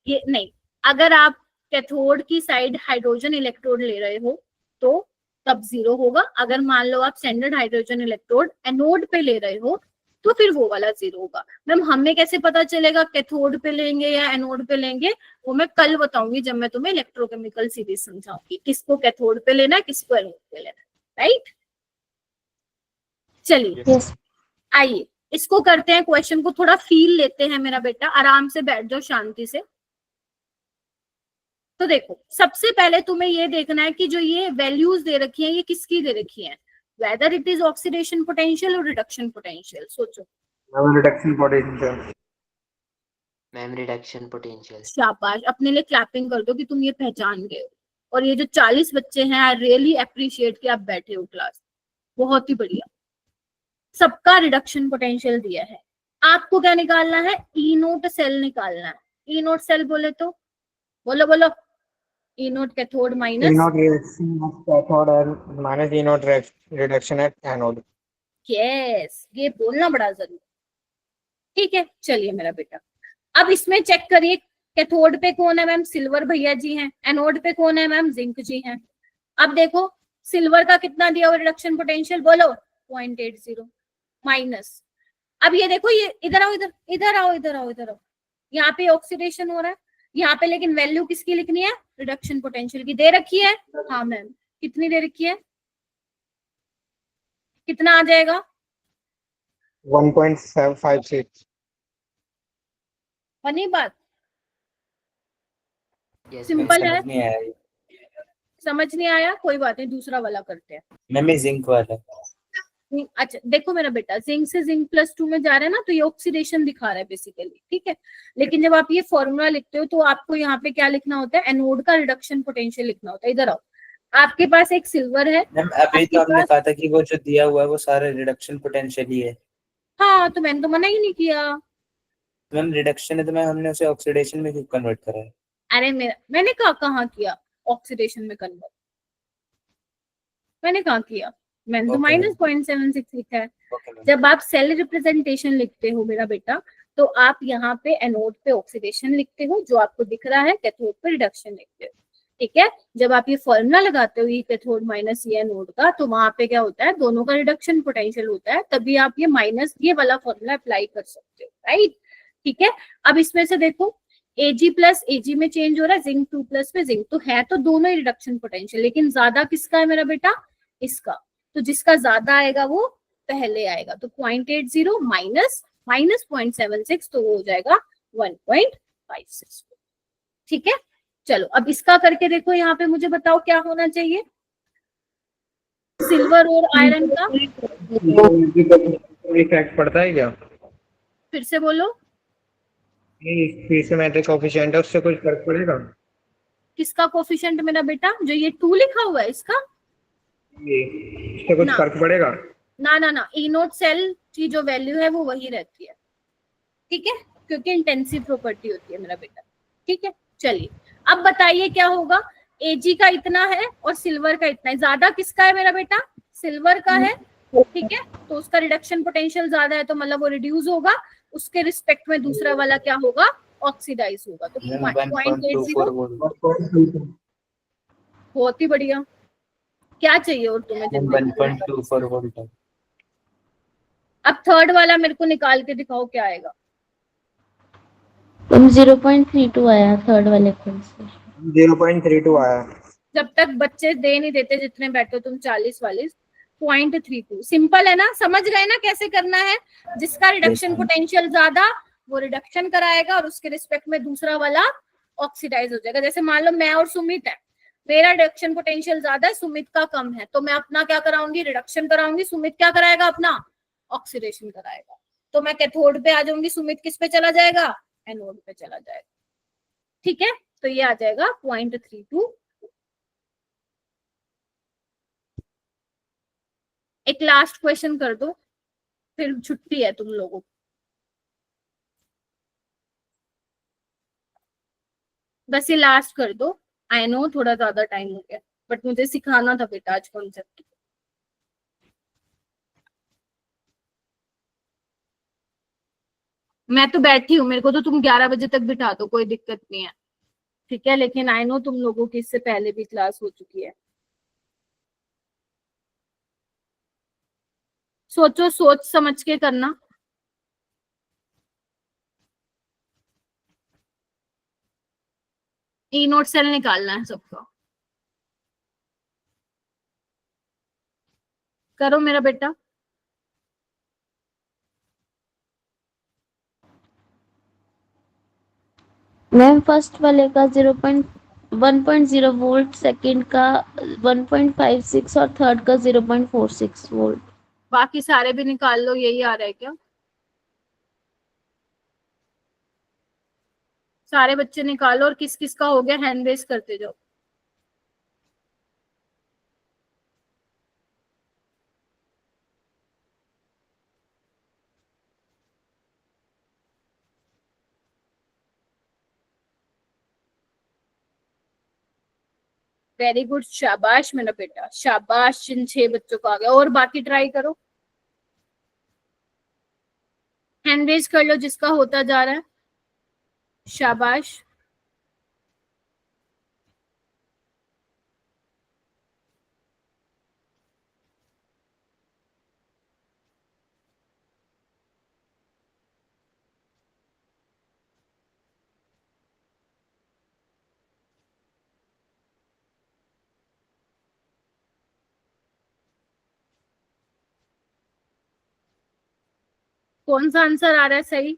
ये नहीं। अगर आप कैथोड की साइड हाइड्रोजन इलेक्ट्रोड ले रहे हो तो तब 0 होगा। अगर मान लो आप स्टैंडर्ड हाइड्रोजन इलेक्ट्रोड एनोड पे ले रहे हो तो फिर वो वाला 0 होगा। मैम हमें कैसे पता चलेगा कैथोड पे लेंगे या एनोड पे लेंगे? वो मैं कल बताऊंगी जब मैं तुम्हें इलेक्ट्रोकेमिकल सीरीज समझाऊंगी, किसको कैथोड पे लेना है, किसको एनोड पे लेना है। राइट, चलिए यस। आइए इसको करते हैं, क्वेश्चन को थोड़ा फील लेते हैं मेरा बेटा, आराम से बैठ जाओ शांति से। तो देखो सबसे पहले तुम्हें ये देखना है कि जो ये वैल्यूज दे रखी हैं ये किसकी दे रखी हैं, whether it is oxidation potential और रिडक्शन पोटेंशियल। सोचो। Reduction potential. Ma'am reduction potential. शाबाश, अपने लिए क्लैपिंग कर दो कि तुम ये पहचान गए हो। और ये जो 40 बच्चे हैं, आई रियली अप्रिशिएट कि आप बैठे हो क्लास, बहुत ही बढ़िया। सबका रिडक्शन पोटेंशियल दिया है। आपको क्या निकालना है? ई नोट सेल निकालना है। ई नोट सेल बोले तो बोलो बोलो। E naught cathode minus reaction of cathode and minus E naught reduction at anode. Yes, ये बोलना बड़ा जरूरी। ठीक है, चलिए मेरा बेटा, अब इसमें चेक करिए कैथोड पे कौन है मैम? सिल्वर भैया जी हैं। एनोड पे कौन है मैम? जिंक जी हैं। अब देखो सिल्वर का कितना दिया हुआ रिडक्शन पोटेंशियल, बोलो 0.80 माइनस। अब ये देखो, ये इधर आओ, इधर इधर आओ, इधर आओ, इधर आओ, यहाँ पे ऑक्सीडेशन हो रहा है यहाँ पे, लेकिन वैल्यू किसकी लिखनी है? रिडक्शन पोटेंशियल की दे रखी है। हाँ मैम, कितनी दे रखी है? कितना आ जाएगा? 1.756। बनी बात? Yes, सिंपल है, समझ नहीं आया ये। समझ नहीं आया, कोई बात नहीं, दूसरा वाला करते हैं। मैम ये जिंक वाला। अच्छा देखो मेरा बेटा, जिंक से जिंक +2 में जा रहा है ना, तो ये ऑक्सीडेशन दिखा रहा है बेसिकली, ठीक है। लेकिन जब आप ये फॉर्मूला लिखते हो तो आपको यहाँ पे क्या लिखना होता है, एनोड का रिडक्शन पोटेंशियल लिखना होता है। इधर आओ, आपके पास एक सिल्वर है, मैम अभी आपके तो हमने पास, कहा था कि वो जो दिया हुआ है वो सारा रिडक्शन पोटेंशियल ही है। हाँ तो मैंने तो मना ही नहीं किया। मैम रिडक्शन है तो मैम हमने उसे ऑक्सीडेशन में क्यों कन्वर्ट करा है? अरे मैंने कहाँ किया ऑक्सीडेशन में कन्वर्ट, मैंने कहाँ किया, मैंने तो ओके मैम, -0.76 लिखा है। Okay ma'am. जब आप सेल रिप्रेजेंटेशन लिखते हो मेरा बेटा, तो आप यहाँ पे एनोड पे ऑक्सीडेशन लिखते हो, जो आपको दिख रहा है, कैथोड पे रिडक्शन लिखते हो, ठीक है। जब आप ये फॉर्मूला लगाते हो ई कैथोड माइनस ई एनोड का, तो वहां पे क्या होता है, दोनों का रिडक्शन पोटेंशियल होता है, तभी आप ये माइनस ये वाला फॉर्मूला अप्लाई कर सकते हो, राइट, ठीक है। अब इसमें से देखो, Ag प्लस Ag में चेंज हो रहा है, जिंक 2 प्लस में जिंक, तो है तो दोनों ही रिडक्शन पोटेंशियल, लेकिन ज्यादा किसका है मेरा बेटा, इसका। तो जिसका ज्यादा आएगा वो पहले आएगा, तो 0.80 माइनस -0.76, तो वो हो जाएगा 1.56, ठीक है। चलो अब इसका करके देखो, यहाँ पे मुझे बताओ क्या होना चाहिए, सिल्वर और आयरन का, इफेक्ट पड़ता है क्या? फिर से बोलो, ये सिमेट्रिक कोफिशिएंट है, उससे कुछ फर्क पड़ेगा? किसका कोफिशिएंट मेरा बेटा, जो ये 2 लिखा हुआ है इसका, ये इससे कुछ ना फर्क पड़ेगा? ना, ई नोट सेल की जो वैल्यू है वो वही रहती है, ठीक है, क्योंकि इंटेंसिव प्रॉपर्टी होती है मेरा बेटा, ठीक है। चलिए अब बताइए क्या होगा, Ag का इतना है और सिल्वर का इतना है, ज्यादा किसका है मेरा बेटा, सिल्वर का है, ठीक है, तो उसका रिडक्शन पोटेंशियल ज्यादा है, तो मतलब वो रिड्यूस होगा, उसके रिस्पेक्ट में दूसरा वाला क्या होगा, ऑक्सीडाइज होगा, तो मैम 1.24 0.80, वोल्ट। बहुत ही बढ़िया। क्या चाहिए और तुम्हें मैम जिंदगी में? 1.24 वोल्ट है। अब थर्ड वाला मेरे को निकाल के दिखाओ क्या आएगा। 0.32 आया थर्ड वाले को। 0.32 आया। जब तक बच्चे दे नहीं देते, जितने बैठो तुम 40-40, 0.32 सिंपल है ना, समझ गए ना कैसे करना है। जिसका रिडक्शन पोटेंशियल ज्यादा वो रिडक्शन कराएगा और उसके रिस्पेक्ट में दूसरा वाला ऑक्सीडाइज हो जाएगा। जैसे मान लो मैं और सुमित है, मेरा रिडक्शन पोटेंशियल ज्यादा है, सुमित का कम है, तो मैं अपना क्या कराऊंगी, रिडक्शन कराऊंगी, सुमित क्या कराएगा, अपना ऑक्सीडेशन कराएगा। तो मैं कैथोड पे आ जाऊंगी, सुमित किस पे चला जाएगा, एनोड पे चला जाएगा, ठीक है। तो ये आ जाएगा 0.32। एक लास्ट क्वेश्चन कर दो, फिर छुट्टी है तुम लोगों को। बस ये लास्ट कर दो, आई नो थोड़ा ज्यादा टाइम हो गया, बट मुझे सिखाना था बेटा आज कॉन्सेप्ट। मैं तो बैठी हूँ, मेरे को तो तुम 11 बजे तक बिठा दो, कोई दिक्कत नहीं है, ठीक है, लेकिन आई नो तुम लोगों की इससे पहले भी क्लास हो चुकी है। सोचो, सोच समझ के करना। ई नोट सेल निकालना है सबका, करो मेरा बेटा। मैम फर्स्ट वाले का 1.0 वोल्ट, सेकंड का 1.56 और थर्ड का 0.46 वोल्ट। बाकी सारे भी निकाल लो, यही आ रहा है क्या, सारे बच्चे निकालो, और किस किस का हो गया हैंड रेस करते जाओ। वेरी गुड, शाबाश मेरा बेटा, शाबाश, जिन 6 बच्चों को आ गया। और बाकी ट्राई करो, हैंड रेस कर लो जिसका होता जा रहा है, शाबाश। कौन सा आंसर आ रहा है सही,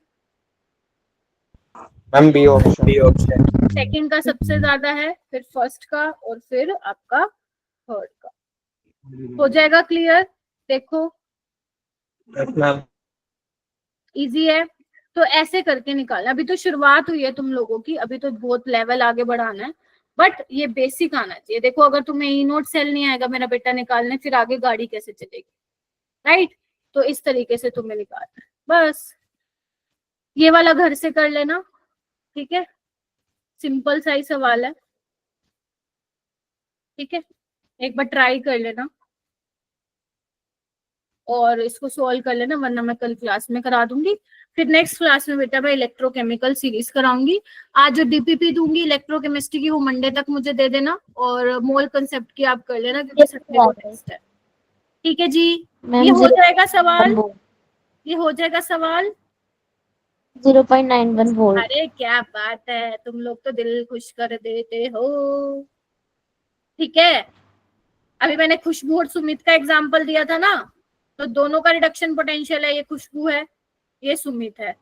ma'am B option. B option. Second का सबसे ज्यादा है, फिर फर्स्ट का और फिर आपका थर्ड का। हो जाएगा क्लियर? देखो मैम इजी है, तो ऐसे करके निकालना। अभी तो शुरुआत हुई है तुम लोगों की, अभी तो बहुत लेवल आगे बढ़ाना है, बट ये बेसिक आना चाहिए। देखो अगर तुम्हें ई नोट सेल नहीं आएगा मेरा बेटा निकालने, फिर आगे गाड़ी कैसे चलेगी, राइट? तो इस तरीके से तुम्हें निकालना है बस। ये वाला घर से कर लेना, ठीक है? सिंपल सा ही सवाल है, ठीक है? एक बार ट्राई कर लेना और इसको सॉल्व कर लेना, वरना मैं कल क्लास में करा दूंगी। फिर नेक्स्ट क्लास में बेटा मैं इलेक्ट्रोकेमिकल सीरीज कराऊंगी। आज जो डीपीपी दूंगी इलेक्ट्रोकेमिस्ट्री की वो मंडे तक मुझे दे देना, और मोल कंसेप्ट की आप कर लेना क्योंकि संडे को टेस्ट है, ठीक है जी? मैम ये हो जाएगा सवाल, ये हो जाएगा सवाल। 0.91 वोल्ट। अरे क्या बात है, तुम लोग तो दिल खुश कर देते हो, ठीक है? अभी मैंने खुशबू और सुमित का एग्जाम्पल दिया था ना, तो दोनों का रिडक्शन पोटेंशियल है, ये खुशबू है, ये सुमित है,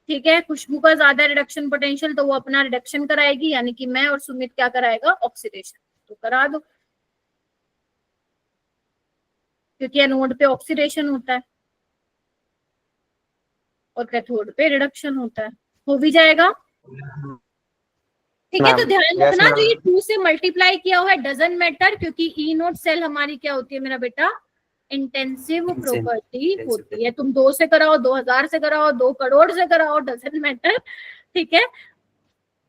ठीक है? खुशबू का ज्यादा रिडक्शन पोटेंशियल, तो वो अपना रिडक्शन कराएगी, यानी कि मैं, और सुमित क्या कराएगा? ऑक्सीडेशन। तो करा दो, क्योंकि एनोड पे ऑक्सीडेशन होता है और कैथोड पे रिडक्शन होता है। हो भी जाएगा, ठीक है? तो मैम, ध्यान yes, रखना मैम। जो ये 2 से मल्टीप्लाई किया हुआ है डजंट मैटर, क्योंकि ई नोट सेल हमारी क्या होती है मेरा बेटा? इंटेंसिव प्रॉपर्टी होती है। तुम 2 से कराओ, 2000 से कराओ, 2 करोड़ से कराओ, डजंट मैटर, ठीक है?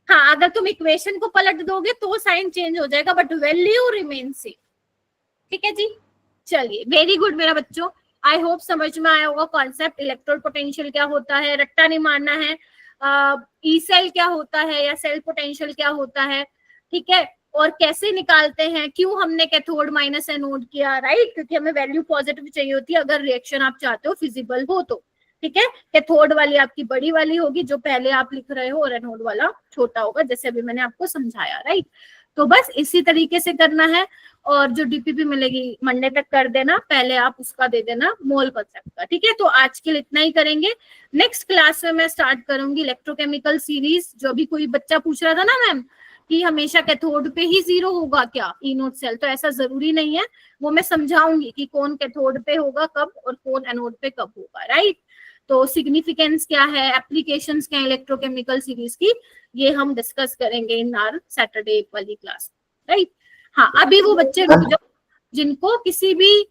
हाँ, अगर तुम इक्वेशन को पलट दोगे तो साइन चेंज हो जाएगा, बट वैल्यू रिमेन सेम, ठीक है जी? चलिए, वेरी गुड मेरा बच्चों, आई होप समझ में आया होगा कॉन्सेप्ट। इलेक्ट्रोड पोटेंशियल क्या होता है, रट्टा नहीं मारना है। ई सेल क्या होता है या सेल पोटेंशियल क्या होता है, ठीक है? और कैसे निकालते हैं, क्यों हमने कैथोड माइनस एनोड किया, राइट? क्योंकि हमें वैल्यू पॉजिटिव चाहिए होती है अगर रिएक्शन आप चाहते हो फिजिबल हो तो, ठीक है? कैथोड वाली आपकी बड़ी वाली होगी जो पहले आप लिख रहे हो, और एनोड वाला छोटा होगा, जैसे अभी मैंने आपको समझाया, राइट? तो बस इसी तरीके से करना है, और जो डीपीपी मिलेगी मंडे तक कर देना, पहले आप उसका दे देना मोल कंसेप्ट का, ठीक है? तो आज के लिए इतना ही करेंगे। नेक्स्ट क्लास में मैं स्टार्ट करूंगी इलेक्ट्रोकेमिकल सीरीज। जो अभी कोई बच्चा पूछ रहा था ना मैम कि हमेशा कैथोड पे ही 0 होगा क्या ई नोट सेल, तो ऐसा जरूरी नहीं है, वो मैं समझाऊंगी कि कौन कैथोड पे होगा कब और कौन एनोड पे कब होगा, राइट? तो सिग्निफिकेंस क्या है, एप्लीकेशंस क्या है इलेक्ट्रोकेमिकल सीरीज की, ये हम डिस्कस करेंगे इन आवर सैटरडे वाली क्लास, राइट? हाँ, अभी वो बच्चे रुक जाओ जिनको किसी भी